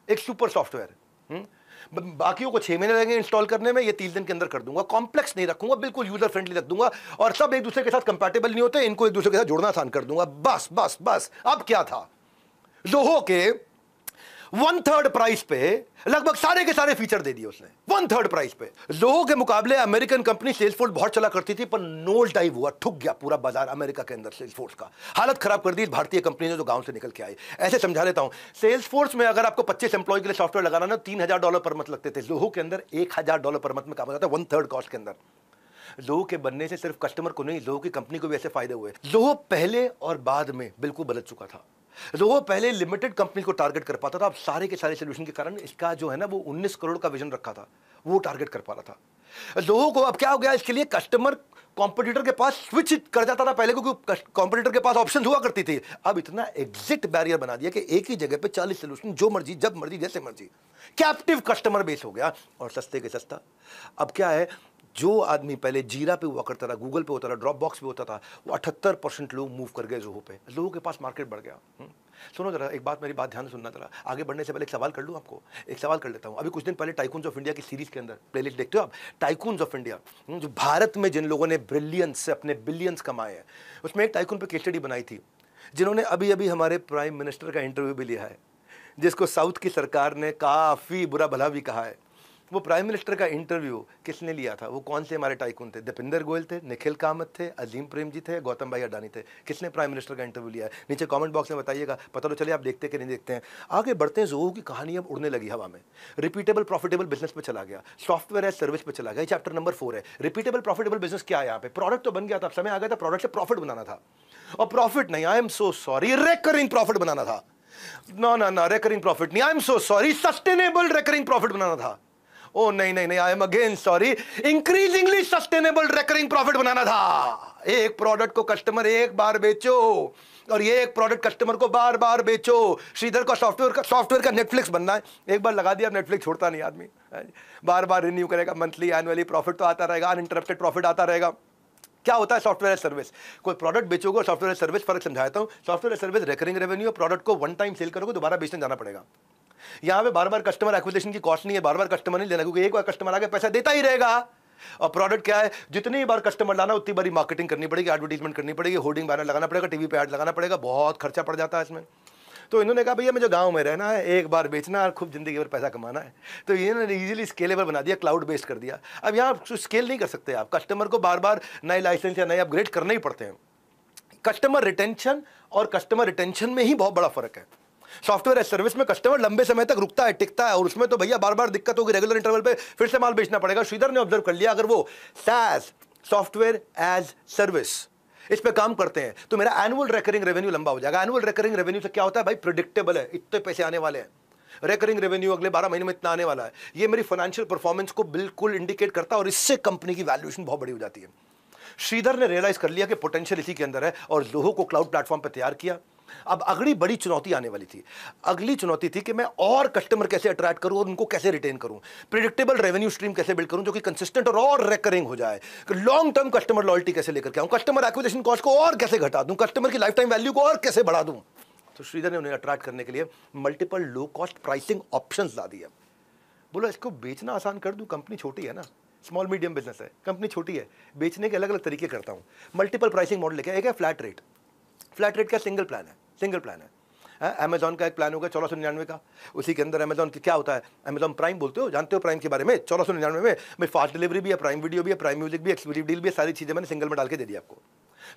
एक सुपर सॉफ्टवेयर। बाकियों को 6 महीने लगेंगे इंस्टॉल करने में, ये 30 दिन के अंदर कर दूंगा। कॉम्प्लेक्स नहीं रखूंगा, बिल्कुल यूजर फ्रेंडली रख दूंगा, और सब एक दूसरे के साथ कंपैटिबल नहीं होते, इनको एक दूसरे के साथ जोड़ना आसान कर दूंगा। बस बस बस। अब क्या था, ज़ोहो के 1/3 प्राइस पे लगभग सारे के सारे फीचर दे दिए उसने, 1/3 प्राइस पे। ज़ोहो के मुकाबले अमेरिकन कंपनी सेल्सफोर्स बहुत चला करती थी, पर नोल डाइव हुआ, ठुक गया पूरा बाजार अमेरिका के अंदर। सेल्सफोर्स का हालत खराब कर दी भारतीय कंपनी ने जो गांव से निकल के आई। ऐसे समझा लेता हूं, सेल्सफोर्स में अगर आपको 25 एम्प्लॉय के लिए सॉफ्टवेयर लगाना ना $3000 पर मंथ लगते थे, ज़ोहो के अंदर $1000 पर मंथ में काम होता था, 1/3 कॉस्ट के अंदर। ज़ोहो के बनने से सिर्फ कस्टमर को नहीं, ज़ोहो की कंपनी को भी ऐसे फायदे हुए। ज़ोहो पहले और बाद में बिल्कुल बदल चुका था। ज़ोहो पहले लिमिटेड कंपनी को टारगेट कर पाता था, अब सारे के सारे सोल्यूशन के कारण इसका जो है ना वो 19 करोड़ का विजन रखा था, वो टारगेट कर पा रहा था। ज़ोहो को अब क्या हो गया, इसके लिए कस्टमर कॉम्पिटिटर के पास स्विच कर जाता था पहले, क्योंकि कॉम्पिटिटर के पास ऑप्शन हुआ करती थी। अब इतना एग्जिट बैरियर बना दिया कि एक ही जगह पे 40 सोल्यूशन, जो मर्जी जब मर्जी जैसे मर्जी। कैप्टिव कस्टमर बेस हो गया, और सस्ते के सस्ता। अब क्या है, जो आदमी पहले जीरा पे हुआ करता था, गूगल पे होता था, ड्रॉप बॉक्स पे होता था, वो 78% लोग मूव कर गए ज़ोहो पे। ज़ोहो के पास मार्केट बढ़ गया। सुनो जरा, एक बात, मेरी बात ध्यान से सुनना जरा। आगे बढ़ने से पहले एक सवाल कर लूँ आपको, एक सवाल कर लेता हूँ। अभी कुछ दिन पहले टाइकून्स ऑफ इंडिया की सीरीज के अंदर प्लेलिस्ट देखते हो आप, टाइकून्स ऑफ इंडिया, जो भारत में जिन लोगों ने ब्रिलियंस से अपने बिलियंस कमाए हैं, उसमें एक टाइकून पे केस स्टडी बनाई थी, जिन्होंने अभी अभी हमारे प्राइम मिनिस्टर का इंटरव्यू भी लिया है, जिसको साउथ की सरकार ने काफ़ी बुरा भला भी कहा है। वो प्राइम मिनिस्टर का इंटरव्यू किसने लिया था, वो कौन से हमारे टाइकून थे? दीपेंद्र गोयल थे, निखिल कामत थे, अजीम प्रेमजी थे, गौतम भाई अडानी थे। किसने प्राइम मिनिस्टर का इंटरव्यू लिया है? नीचे कमेंट बॉक्स में बताइएगा, पता तो चले आप देखते कि नहीं देखते हैं। आगे बढ़ते हैं, ज़ोहो की कहानी अब उड़ने लगी हवा में। रिपीटेबल प्रॉफिटेबल बिजनेस पे चला गया, सॉफ्टवेयर एज सर्विस पे चला गया। चैप्टर नंबर 4 है। रिपीटेबल प्रॉफिटेबल बिजनेस क्या है यहाँ पे? प्रोडक्ट तो बन गया था, अब समय आ गया था प्रोडक्ट से प्रॉफिट बनाना था। और प्रॉफिट नहीं, I am so sorry, recurring profit बनाना था। ना रेकरिंग प्रॉफिट नहीं, I am so sorry, sustainable recurring profit बनाना था। ओ नहीं, I am again sorry, increasingly sustainable recurring profit बनाना था। एक प्रोडक्ट को कस्टमर एक बार बेचो, और ये एक प्रोडक्ट कस्टमर को बार बार बेचो। श्रीधर का सॉफ्टवेयर का नेटफ्लिक्स बनना है। एक बार लगा दिया नेटफ्लिक्स छोड़ता नहीं आदमी, बार बार रिन्यू करेगा, मंथली एनुअली प्रॉफिट तो आता रहेगा, अनइंटरप्टेड प्रॉफिट आता रहेगा। क्या होता है सॉफ्टवेयर एज सर्विस? कोई प्रोडक्ट बेचोगे, सॉफ्टवेयर एज सर्विस, फर्क समझाता हूं। Software as service recurring revenue, product को वन टाइम सेल करोगे, दोबारा बेचने जाना पड़ेगा। यहां पे बार बार कस्टमर एक्विजिशन की कॉस्ट नहीं है, बार बार कस्टमर नहीं लेना, क्योंकि एक बार कस्टमर आगे पैसा देता ही रहेगा। और प्रोडक्ट क्या है, जितनी बार कस्टमर लाना उतनी बारी मार्केटिंग करनी पड़ेगी, एडवर्टीजमेंट करनी पड़ेगी, होर्डिंग बैनर लगाना पड़ेगा, टीवी पे ऐड लगाना पड़ेगा, बहुत खर्चा पड़ जाता है इसमें। तो इन्होंने कहा भैया मुझे गांव में रहना है, एक बार बेचना और खूब जिंदगी भर पैसा कमाना है। तो इन्होंने इजीली स्केलेबल बना दिया, क्लाउड बेस्ड कर दिया। अब यहाँ स्केल नहीं कर सकते आप, कस्टमर को बार बार नए लाइसेंस या नए अपग्रेड करने ही पड़ते हैं। कस्टमर रिटेंशन और कस्टमर रिटेंशन में ही बहुत बड़ा फर्क है। सॉफ्टवेयर एज सर्विस में कस्टमर लंबे समय तक रुकता है, टिकता है, और उसमें तो भैया बार बार दिक्कत होगी, रेगुलर इंटरवल पे फिर से माल बेचना पड़ेगा। श्रीधर ने ऑब्जर्व कर लिया, अगर वो SaaS सॉफ्टवेयर एज सर्विस इस पे काम करते हैं तो मेरा एनुअल रिकरिंग रेवेन्यू लंबा हो जाएगा। एनुअल रिकरिंग रेवेन्यू से क्या होता है भाई, प्रेडिक्टेबल है, इतने पैसे आने वाले हैं, रिकरिंग रेवेन्यू अगले 12 महीने में इतना आने वाला है। ये मेरी फाइनेंशियल परफॉर्मेंस को बिल्कुल इंडिकेट करता है, और इससे कंपनी की वैल्यूएशन बहुत बड़ी हो जाती है। श्रीधर ने रियलाइज कर लिया कि पोटेंशियल इसी के अंदर है, और ज़ोहो को क्लाउड प्लेटफॉर्म पर तैयार किया। अब अगली बड़ी चुनौती आने वाली थी। अगली चुनौती थी कि मैं और कस्टमर कैसे अट्रैक्ट करूं और उनको कैसे रिटेन करूं, प्रेडिक्टेबल रेवेन्यू स्ट्रीम कैसे बिल्ड करूं जो कि कंसिस्टेंट और रिकरिंग हो जाए, लॉन्ग टर्म कस्टमर लॉयल्टी कैसे लेकर के आऊं, कस्टमर एक्विजिशन कॉस्ट को और कैसे घटा दूं, कस्टमर की लाइफ टाइम वैल्यू को और कैसे बढ़ा दूं। तो श्रीधर ने उन्हें अट्रैक्ट करने के लिए multiple low cost pricing options ला दिए। बोला इसको बेचना आसान कर दूं, कंपनी छोटी है ना, स्मॉल मीडियम बिजनेस है, कंपनी छोटी है, बेचने के अलग अलग तरीके करता हूँ। मल्टीपल प्राइसिंग मॉडल लेके, एक है फ्लैट रेट। फ्लैट रेट का सिंगल प्लान है। अमेजॉन का एक प्लान होगा 1499 का, उसी के अंदर अमेजॉन क्या होता है, अमेजॉन प्राइम बोलते हो, जानते हो प्राइम के बारे में। 1499 में फास्ट डिलीवरी भी है, प्राइम वीडियो भी है, प्राइम म्यूजिक भी, एक्सक्लूसिव डील भी है, सारी चीज़ें मैंने सिंगल में डाल के दे दिया आपको।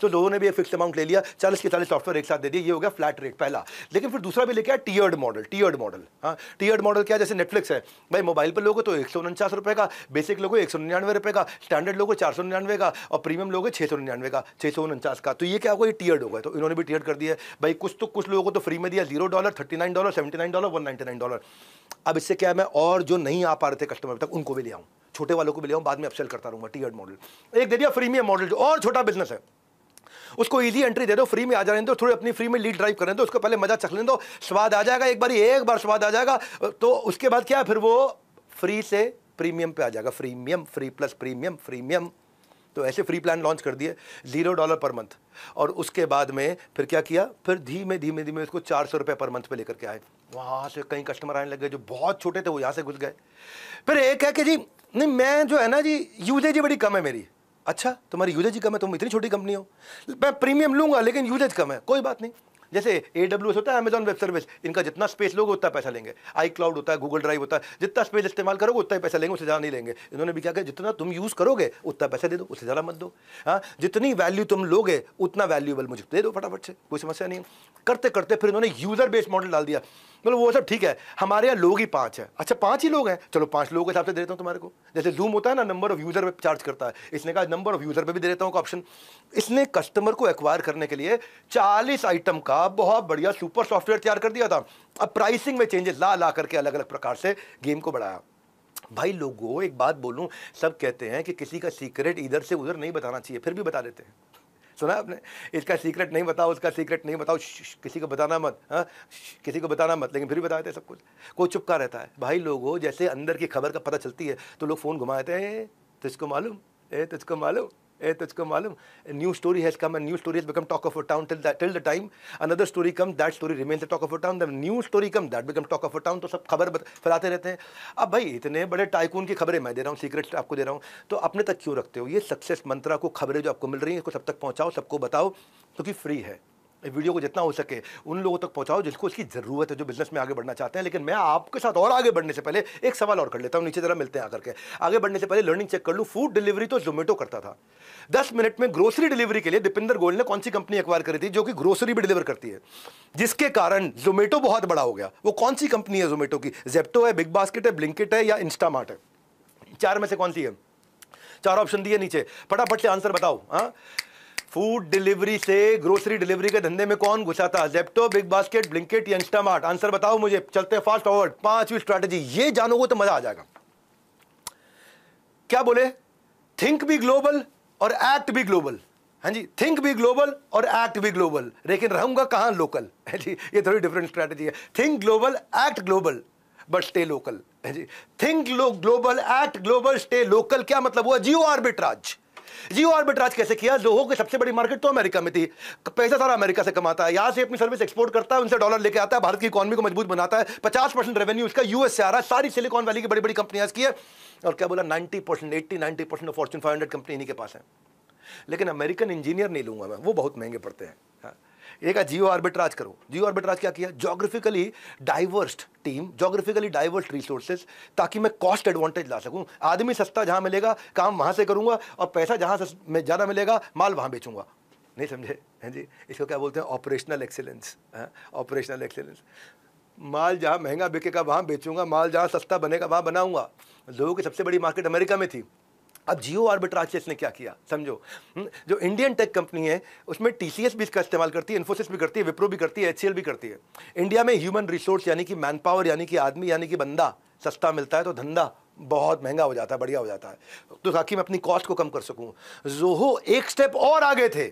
तो लोगों ने भी एक फिक्स अमाउंट ले लिया, 40 के 40 सॉफ्टवेयर एक साथ दे दिए, ये हो गया फ्लैट रेट पहला। लेकिन फिर दूसरा भी लेके आया टियर्ड मॉडल। हाँ, टियर्ड मॉडल क्या, जैसे नेटफ्लिक्स है भाई, मोबाइल पर लोगो तो 149 रुपये का, बेसिक लोगो 199 रुपये का, स्टैंडर्ड लोगो 499 का, और प्रीमियम लोगो 699 का, 649 का। तो ये क्या होगा, ये टियर्ड होगा। तो इन्होंने भी टियर्ड कर दिया भाई, कुछ लोगों को तो फ्री में दिया, $0, $39, $79, $199। अब इससे क्या है, मैं और जो नहीं आ पा रहे थे कस्टमर तक उनको भी ले आऊँ, छोटे वालों को भी ले आऊँ, बाद में अपसेल करता रहूँगा। टियर्ड मॉडल एक दे दिया, प्रीमियम मॉडल जो और छोटा बिजनेस है उसको इजी एंट्री दे दो, फ्री में आ जाने दो, थोड़ी अपनी फ्री में लीड ड्राइव करें दो, उसको पहले मजा चख लें दो, स्वाद आ जाएगा एक बार स्वाद आ जाएगा, तो उसके बाद क्या, फिर वो फ्री से प्रीमियम पे आ जाएगा, प्रीमियम, फ्री प्लस प्रीमियम। तो ऐसे फ्री प्लान लॉन्च कर दिए $0 पर मंथ। और उसके बाद में फिर क्या किया, फिर धीमे धीमे उसको $400 पर मंथ पे लेकर के आए। वहाँ से कई कस्टमर आने लग गए, जो बहुत छोटे थे वो यहाँ से घुस गए। फिर एक है कि जी नहीं, मैं जो है ना जी, यूजेज बड़ी कम है मेरी। अच्छा, तुम्हारी यूजेज ही कम है, तुम इतनी छोटी कंपनी हो, मैं प्रीमियम लूंगा लेकिन यूजेज कम है, कोई बात नहीं। जैसे AWS होता है, अमेजॉन वेब सर्विस, इनका जितना स्पेस लोगे उतना पैसा लेंगे। iCloud होता है, गूगल ड्राइव होता है, जितना स्पेस इस्तेमाल करोगे उतना ही पैसा लेंगे, उससे ज़्यादा नहीं लेंगे। इन्होंने भी क्या कहा, जितना तुम यूज़ करोगे उतना पैसा दे दो, उससे ज़्यादा मत दो। हाँ, जितनी वैल्यू तुम लोगे उतना वैल्यूएबल मुझे दे दो फटाफट से, कोई समस्या नहीं। करते करते फिर इन्होंने यूज़र बेस्ड मॉडल डाल दिया। मतलब वो सब ठीक है, हमारे यहाँ लोग ही 5 हैं। अच्छा, 5 ही लोग हैं, चलो 5 लोगों के हिसाब से दे देता हूँ तुम्हारे को। जैसे जूम होता है ना, नंबर ऑफ यूज़र पे चार्ज करता है, इसने कहा नंबर ऑफ यूज़र पे भी दे देता हूँ ऑप्शन। इसने कस्टमर को एक्वायर करने के लिए 40 आइटम का बहुत बढ़िया सुपर सॉफ्टवेयर तैयार कर दिया था। अब प्राइसिंग में चेंजेस ला करके अलग अलग प्रकार से गेम को बढ़ाया। भाई लोगों, एक बात बोलूं, सब कहते हैं कि किसी का सीक्रेट इधर से उधर नहीं बताना चाहिए, फिर भी बता देते हैं। सुना आपने, इसका सीक्रेट नहीं बताओ, उसका सीक्रेट नहीं बताओ, किसी को बताना मत, हाँ, किसी को बताना मत, लेकिन फिर भी बता देते सब कुछ। कोई चुपका रहता है। भाई लोगों, जैसे अंदर की खबर का पता चलती है तो लोग फोन घुमाते हैं, तुझको मालूम, तुझको मालूम, तुझको मालूम, new story has come and new story has become talk of a town till the time another story come, that story remains the talk of a town, the new story come, that become talk of a town. तो सब खबर फैलाते रहते हैं। अब भाई इतने बड़े टाइकून की खबरें मैं दे रहा हूँ, सीक्रेट आपको दे रहा हूँ, तो अपने तक क्यों रखते हो? ये सक्सेस मंत्रा को, खबरें जो आपको मिल रही हैं इसको सब तक पहुँचाओ, सबको बताओ, क्योंकि फ्री है। वीडियो को जितना हो सके उन लोगों तक पहुंचाओ जिसको इसकी ज़रूरत है, जो बिजनेस में आगे बढ़ना चाहते हैं। लेकिन मैं आपके साथ और आगे बढ़ने से पहले एक सवाल और कर लेता हूं, नीचे जरा मिलते हैं आकर के। आगे बढ़ने से पहले लर्निंग चेक कर लूं। फूड डिलीवरी तो जोमेटो करता था, 10 मिनट में ग्रोसरी डिलीवरी के लिए दीपिंदर गोयल ने कौन सी कंपनी एक्वायर करी थी जो कि ग्रोसरी भी डिलीवर करती है, जिसके कारण जोमेटो बहुत बड़ा हो गया। वो कौन सी कंपनी है जोमेटो की? जेप्टो है, बिग बास्केट है, ब्लिंकिट है या इंस्टामार्ट है? 4 में से कौन सी है? 4 ऑप्शन दिए नीचे, फटाफट से आंसर बताओ। हाँ, फूड डिलीवरी से ग्रोसरी डिलीवरी के धंधे में कौन घुसा था? जेप्टो, बिग बास्केट, ब्लिंकिट या इंस्टामार्ट? आंसर बताओ मुझे। चलते हैं फास्ट फॉरवर्ड। 5वीं स्ट्रैटेजी, ये जानोगे तो मजा आ जाएगा। क्या बोले? थिंक बी ग्लोबल और एक्ट बी ग्लोबल। हाँ जी, थिंक बी ग्लोबल और एक्ट बी ग्लोबल, लेकिन रहूंगा कहां? लोकल। है जी, ये थोड़ी डिफरेंट स्ट्रैटेजी है। Think global, act global, but stay local. है जी, think global, act global, stay local. क्या मतलब हुआ? जियो आर्बिट्राज। जियो आर्बिट्राज कैसे किया? लोगों की सबसे बड़ी मार्केट तो अमेरिका में थी, पैसा सारा अमेरिका से कमाता है, यहां से अपनी सर्विस एक्सपोर्ट करता है, उनसे डॉलर लेके आता है, भारत की इकोनॉमी को मजबूत बनाता है। 50% रेवेन्यू इसका यूएस से आ रहा है, सारी सिलिकॉन वैली की बड़ी बड़ी कंपनियां इसकी है। और क्या बोला? 90%, 80-90% ऑफ फॉर्च्यून 500 कंपनी इन्हीं के पास है। लेकिन अमेरिकन इंजीनियर नहीं लूंगा मैं, वो बहुत महंगे पड़ते हैं। हाँ, एक जियो आर्बिट्राज करो। जियो आर्बिट्राज क्या किया? Geographically diverse team, geographically diverse resources, ताकि मैं कॉस्ट एडवांटेज ला सकूं। आदमी सस्ता जहां मिलेगा काम वहां से करूंगा, और पैसा जहां में ज्यादा मिलेगा माल वहां बेचूंगा। नहीं समझे? हैं जी, इसको क्या बोलते हैं? Operational excellence. Operational excellence. माल जहां महंगा बिकेगा वहां बेचूंगा, माल जहां सस्ता बनेगा वहां बनाऊंगा। लोगों की सबसे बड़ी मार्केट अमेरिका में थी। अब जियो आर्बिट्राज से इसने क्या किया समझो। जो इंडियन टेक कंपनी है उसमें टीसीएस भी इसका इस्तेमाल करती है, इन्फोसिस भी करती है, विप्रो भी करती है, एचसीएल भी करती है। इंडिया में ह्यूमन रिसोर्स यानी कि मैन पावर यानी कि आदमी यानी कि बंदा सस्ता मिलता है तो धंधा बहुत महंगा हो जाता है, बढ़िया हो जाता है। तो ताकि मैं अपनी कॉस्ट को कम कर सकूं, जोहो एक स्टेप और आगे थे।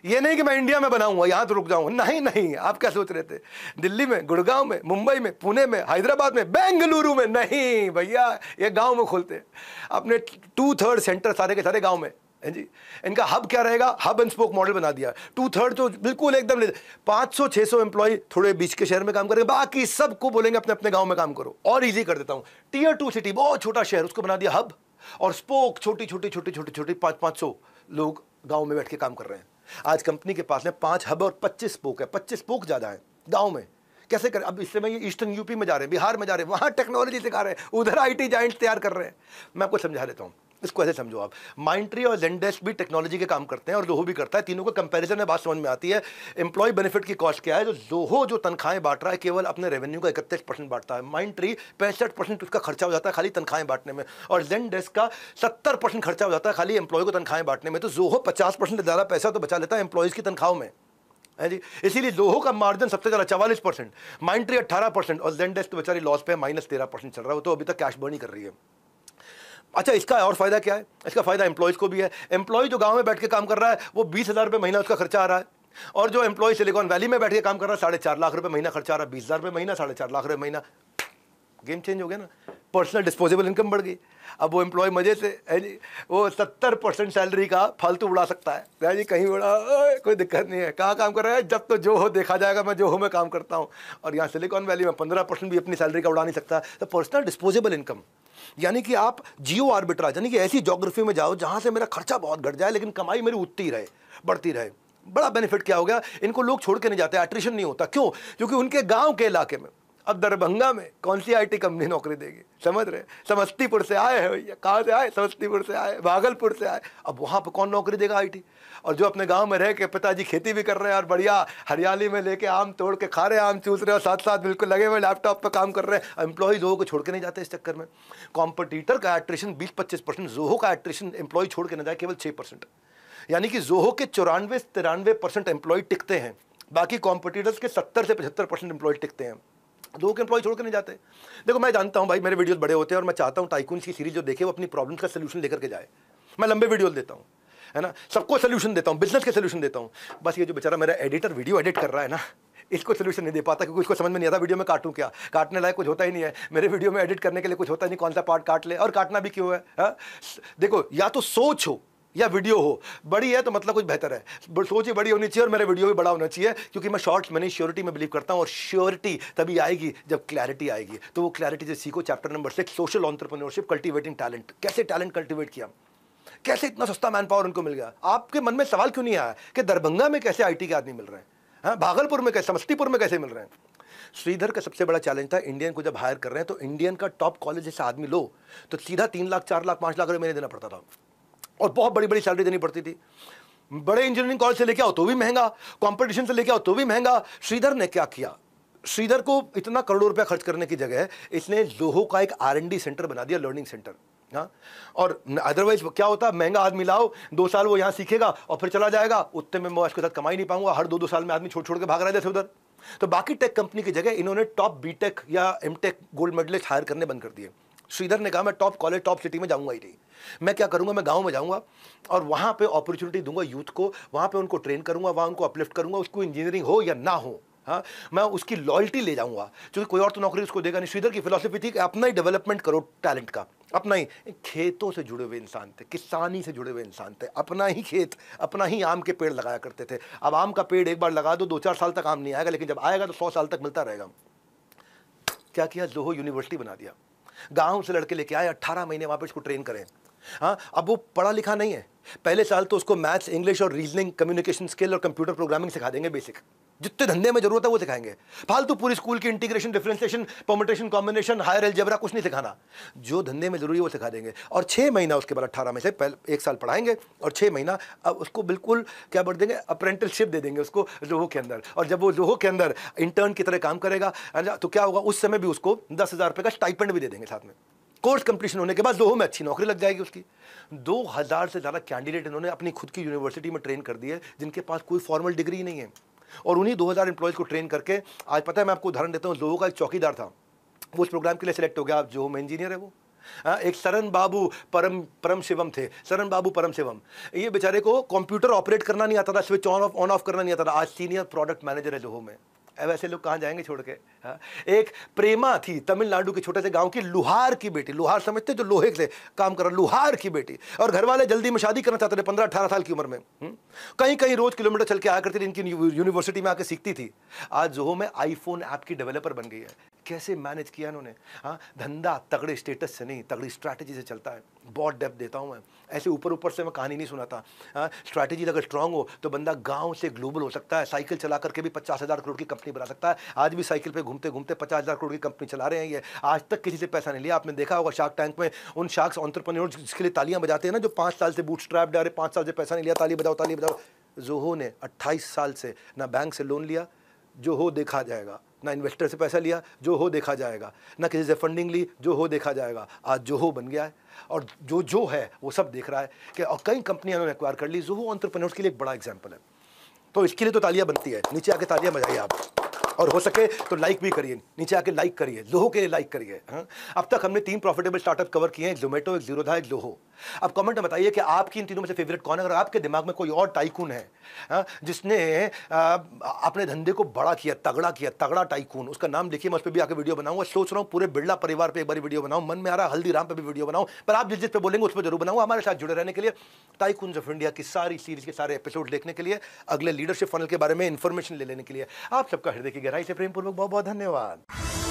ये नहीं कि मैं इंडिया में बनाऊंगा यहां तो रुक जाऊंगा, नहीं नहीं। आप क्या सोच रहे थे? दिल्ली में, गुड़गांव में, मुंबई में, पुणे में, हैदराबाद में, बेंगलुरु में? नहीं भैया, ये गांव में खोलते अपने 2/3 सेंटर सारे के सारे गांव में। है जी, इनका हब क्या रहेगा? हब एंड स्पोक मॉडल बना दिया। 2/3 तो बिल्कुल एकदम 500-600 एम्प्लॉय थोड़े बीच के शहर में काम करेंगे, बाकी सबको बोलेंगे अपने अपने गांव में काम करो। और इजी कर देता हूं, Tier 2 सिटी, बहुत छोटा शहर, उसको बना दिया हब। और स्पोक छोटी छोटी छोटी छोटी छोटी 500 लोग गांव में बैठ के काम कर रहे हैं। आज कंपनी के पास में 5 हब और 25 स्पोक है। 25 स्पोक ज़्यादा है गांव में। कैसे करें? अब इससे मैं ये ईस्टर्न यूपी में जा रहे हैं, बिहार में जा रहे हैं, वहाँ टेक्नोलॉजी सिखा रहे हैं, उधर IT जाइंट्स तैयार कर रहे हैं। मैं आपको समझा देता हूँ, इसको ऐसे समझो आप। माइंडट्री और ज़ेनडेस्क भी टेक्नोलॉजी के काम करते हैं और ज़ोहो भी करता है। तीनों का कंपैरिजन में बात समझ में आती है। एम्प्लॉय बेनिफिट की कॉस्ट क्या है? जो ज़ोहो जो तनख्वाहें बांट रहा है केवल अपने रेवेन्यू का 31% बांटता है। माइंडट्री 65% उसका खर्चा हो जाता है खाली तनख्वाहें बांटने में, और ज़ेनडेस्क का 70% खर्चा हो जाता है खाली एम्प्लॉय को तनख्वाहें बांटने में। तो ज़ोहो 50% से ज़्यादा पैसा तो बचा लेता है एम्प्लॉयज़ की तनख्वाहों में, है जी। इसीलिए ज़ोहो का मार्जिन सबसे ज़्यादा 44%, माइंडट्री 18% और ज़ेनडेस्क तो बेचारी लॉस पे -13% चल रहा है। वो तो अभी तक कैश बर्न ही कर रही है। अच्छा, इसका और फायदा क्या है? इसका फायदा एम्प्लॉयज़ को भी है। एम्प्लॉय जो गांव में बैठ के काम कर रहा है वो 20,000 रुपये महीना उसका खर्चा आ रहा है, और जो एम्प्लॉय सिलिकॉन वैली में बैठ के काम कर रहा है 4.5 लाख रुपये महीना खर्चा आ रहा है। 20,000 रुपये महीना, 4.5 लाख रुपये महीना, गेम चेंज हो गया ना। पर्सनल डिस्पोजेबल इनकम बढ़ गई। अब वो एम्प्लॉय मजे से, है जी, वो 70% सैलरी का फालतू उड़ा सकता है जी, कहीं उड़ा, कोई दिक्कत नहीं है। कहाँ काम कर रहा है? जब तो जो हो देखा जाएगा, मैं जो हो मैं काम करता हूँ। और यहाँ सिलिकॉन वैली में 15% भी अपनी सैलरी का उड़ा नहीं सकता। तो पर्सनल डिस्पोजेबल इनकम, यानी कि आप जियो आर्बिट्राज, यानी कि ऐसी ज्योग्राफी में जाओ जहाँ से मेरा खर्चा बहुत घट जाए लेकिन कमाई मेरी उठती रहे, बढ़ती रहे। बड़ा बेनिफिट क्या हो गया? इनको लोग छोड़ के नहीं जाते, एट्रिशन नहीं होता। क्यों? क्योंकि उनके गाँव के इलाके में, अब दरभंगा में कौन सी IT कंपनी नौकरी देगी? समझ रहे? समस्तीपुर से आए हैं भैया, कहाँ से आए? समस्तीपुर से आए, भागलपुर से आए। अब वहाँ पर कौन नौकरी देगा IT? और जो अपने गांव में रह के पिताजी खेती भी कर रहे हैं और बढ़िया हरियाली में लेके आम तोड़ के खा रहे हैं, आम चूस रहे हैं, और साथ साथ बिल्कुल लगे हुए लैपटॉप पर काम कर रहे हैं। एम्प्लॉय ज़ोहो को छोड़ के नहीं जाते इस चक्कर में। कॉम्पिटिटर का एट्रिशन 20-25%, ज़ोहो का एट्रिशन एम्प्लॉय छोड़ के नहीं जाए केवल 6%। यानी कि ज़ोहो के 94-93% एम्प्लॉय टिकते हैं, बाकी कॉम्पिटिटर्स के 70 से 75% एम्प्लॉय टिकते हैं। दो के एम्प्लॉय छोड़ के नहीं जाते। देखो, मैं जानता हूँ भाई, मेरे वीडियोस बड़े होते हैं और मैं चाहता हूँ टाइकून्स की सीरीज जो देखे वो अपनी प्रॉब्लम्स का सोल्यूशन लेकर के जाए। मैं लंबे वीडियोस देता हूँ, है ना, सबको सोल्यूशन देता हूँ, बिजनेस के सोल्यूशन देता हूँ। बस ये जो बेचारा मेरा एडिटर वीडियो एडिट कर रहा है ना, इसको सोल्यूशन नहीं दे पाता, क्योंकि उसको समझ में नहीं आता वीडियो में काटूं क्या। काटने लायक कुछ होता ही नहीं है मेरे वीडियो में, एडिट करने के लिए कुछ होता ही नहीं, कौन सा पार्ट काट ले, और काटना भी क्यों है, हा? देखो, या तो सोच हो या वीडियो हो, बड़ी है तो मतलब कुछ बेहतर है। सोच ही बड़ी होनी चाहिए और मेरा वीडियो भी बड़ा होना चाहिए, क्योंकि मैं शॉर्ट्स में नहीं श्योरिटी में बिलीव करता हूँ, और श्योरिटी तभी आएगी जब क्लैरिटी आएगी। तो वो क्लैरिटी से सीखो। Chapter number 6, social entrepreneurship, cultivating talent. कैसे टैलेंट कल्टिवेट किया, कैसे इतना सस्ता मैन पावर उनको मिल गया। आपके मन में सवाल क्यों नहीं आया कि दरभंगा में कैसे IT के आदमी मिल रहे हैं, हाँ, भागलपुर में कैसे, समस्तीपुर में कैसे मिल रहे हैं। श्रीधर का सबसे बड़ा चैलेंज था, इंडियन को जब हायर कर रहे हैं तो इंडियन का टॉप कॉलेज से आदमी लो तो सीधा 3 लाख 4 लाख 5 लाख रुपये महीने देना पड़ता था, और बहुत बड़ी बड़ी सैलरी देनी पड़ती थी। बड़े इंजीनियरिंग कॉलेज से लेके आओ तो भी महंगा, कंपटीशन से लेके आओ तो भी महंगा। श्रीधर ने क्या किया? श्रीधर को इतना करोड़ों रुपया खर्च करने की जगह इसने ज़ोहो का एक R&D सेंटर बना दिया, लर्निंग सेंटर। हाँ, और अदरवाइज क्या होता, महंगा आदमी लाओ, 2 साल वो यहाँ सीखेगा और फिर चला जाएगा, उतने में मैं उसके साथ कमाई नहीं पाऊंगा। हर 2-2 साल में आदमी छोड़ छोड़ के भाग रहा है जैसे उधर। तो बाकी टेक कंपनी की जगह इन्होंने टॉप BTech या MTech गोल्ड मेडलिस्ट हायर करने बंद कर दिए। श्रीधर ने कहा मैं टॉप कॉलेज टॉप सिटी में जाऊंगा ही नहीं, मैं क्या करूंगा, मैं गांव में जाऊंगा और वहां पे अपॉर्चुनिटी दूंगा यूथ को, वहां पे उनको ट्रेन करूंगा, वहां उनको अपलिफ्ट करूंगा, उसको इंजीनियरिंग हो या ना हो, हाँ, मैं उसकी लॉयल्टी ले जाऊंगा, क्योंकि कोई और तो नौकरी उसको देगा नहीं। श्रीधर की फिलॉसफी थी कि अपना ही डेवलपमेंट करो टैलेंट का, अपना ही। खेतों से जुड़े हुए इंसान थे, किसानी से जुड़े हुए इंसान थे, अपना ही खेत, अपना ही आम के पेड़ लगाया करते थे। अब आम का पेड़ एक बार लगा दो, 2-4 साल तक आम नहीं आएगा, लेकिन जब आएगा तो 100 साल तक मिलता रहेगा। क्या किया? ज़ोहो यूनिवर्सिटी बना दिया, गांव से लड़के लेके आए, 18 महीने वहाँ पे इसको ट्रेन करें। हाँ, अब वो पढ़ा लिखा नहीं है, पहले साल तो उसको मैथ्स, इंग्लिश और रीजनिंग, कम्युनिकेशन स्किल और कंप्यूटर प्रोग्रामिंग सिखा देंगे, बेसिक जितने धंधे में जरूरत है वो सिखाएंगे। फालतू पूरी स्कूल की integration, differentiation, permutation, combination, higher algebra कुछ नहीं सिखाना, जो धंधे में जरूरी है वो सिखा देंगे। और 6 महीना उसके बाद 18 में से पहले 1 साल पढ़ाएंगे और 6 महीना अब उसको बिल्कुल क्या बढ़ देंगे, अप्रेंटिसशिप दे देंगे उसको ज़ोहो के अंदर। और जब वो ज़ोहो के अंदर इंटर्न की तरह काम करेगा तो क्या होगा, उस समय भी उसको 10,000 रुपये का स्टाइपेंड भी दे देंगे साथ में। कोर्स कंप्लीशन होने के बाद ज़ोहो में अच्छी नौकरी लग जाएगी उसकी। 2000 से ज़्यादा कैंडिडेट इन्होंने अपनी खुद की यूनिवर्सिटी में ट्रेन कर दिए, जिनके पास कोई फॉर्मल डिग्री नहीं है, और उन्हीं 2000 एम्प्लॉयज़ को ट्रेन करके आज पता है, मैं आपको उदाहरण देता हूँ, ज़ोहो का एक चौकीदार था, वो उस प्रोग्राम के लिए सिलेक्ट हो गया। आप ज़ोहो में इंजीनियर है वो। एक सरन बाबू परम शिवम थे, सरन बाबू परम शिवम, ये बेचारे को कंप्यूटर ऑपरेट करना नहीं आता था, स्विच ऑन ऑफ करना नहीं आता था, आज सीनियर प्रोडक्ट मैनेजर है ज़ोहो में। वैसे लोग कहाँ जाएंगे छोड़ के। हाँ, एक प्रेमा थी, तमिलनाडु के छोटे से गांव की, लुहार की बेटी, लुहार समझते जो लोहे से काम कर रहा, लुहार की बेटी, और घर वाले जल्दी में शादी करना चाहते थे 15-18 साल की उम्र में। कहीं कहीं रोज किलोमीटर चल के आया करती थी, इनकी यूनिवर्सिटी में आके सीखती थी। आज ज़ोहो में आईफोन ऐप की डेवलपर बन गई है। कैसे मैनेज किया इन्होंने। हाँ, धंधा तगड़े स्टेटस से नहीं, तगड़ी स्ट्रैटेजी से चलता है। बहुत डेप्थ देता हूँ मैं, ऐसे ऊपर ऊपर से मैं कहानी नहीं सुनाता। हाँ, स्ट्रैटेजी अगर स्ट्रांग हो तो बंदा गांव से ग्लोबल हो सकता है। साइकिल चला करके भी 50,000 करोड़ की कंपनी बना सकता है। आज भी साइकिल पे घूमते घूमते 50,000 करोड़ की कंपनी चला रहे हैं ये। आज तक किसी से पैसा नहीं लिया। आपने देखा होगा शार्क टैंक में उन शार्क्स एंटरप्रेन्योर्स जिसके लिए तालियां बजाते हैं ना, जो 5 साल से बूटस्ट्रैप्ड है, 5 साल से पैसा नहीं लिया, ताली बजाओ ताली बजाओ। जोहो ने 28 साल से ना बैंक से लोन लिया, जो हो देखा जाएगा, ना इन्वेस्टर से पैसा लिया, जो हो देखा जाएगा, ना किसी से फंडिंग ली, जो हो देखा जाएगा। आज जो हो बन गया है और जो है वो सब देख रहा है कि और कई कंपनियां उन्होंने एक्वायर कर ली। जोहो एंटरप्रेन्योर्स के लिए एक बड़ा एग्जांपल है। तो इसके लिए तो तालियां बनती है। नीचे आके तालियां बजाइए आप, और हो सके तो लाइक भी करिए, नीचे आके लाइक करिए, जोहो के लिए लाइक करिए। हाँ, अब तक हमने 3 प्रॉफिटेबल स्टार्टअप कवर किए हैं, जोमेटो, एक जीरोधा, एक जोहो। अब कमेंट में बताइए कि आपकी इन तीनों में से फेवरेट कौन है। अगर आपके दिमाग में कोई और टाइकून है, हाँ, जिसने अपने धंधे को बड़ा किया, तगड़ा किया, तगड़ा टाइकून, उसका नाम लिखिए, मैं उस पर भी आके वीडियो बनाऊंगा। सोच रहा हूँ पूरे बिरला परिवार पे एक बार वीडियो बनाऊं, मन में आ रहा है हल्दीराम पे भी वीडियो बनाऊं, पर आप जिस पे बोलेंगे उस पर जरूर बनाऊंगा। हमारे साथ जुड़े रहने के लिए, टाइकून्स ऑफ इंडिया की सारी सीरीज के सारे एपिसोड देखने के लिए, अगले लीडरशिप फनल के बारे में इंफॉर्मेशन लेने के लिए आप सबका हृदय की गहराई से प्रेमपूर्वक बहुत बहुत धन्यवाद।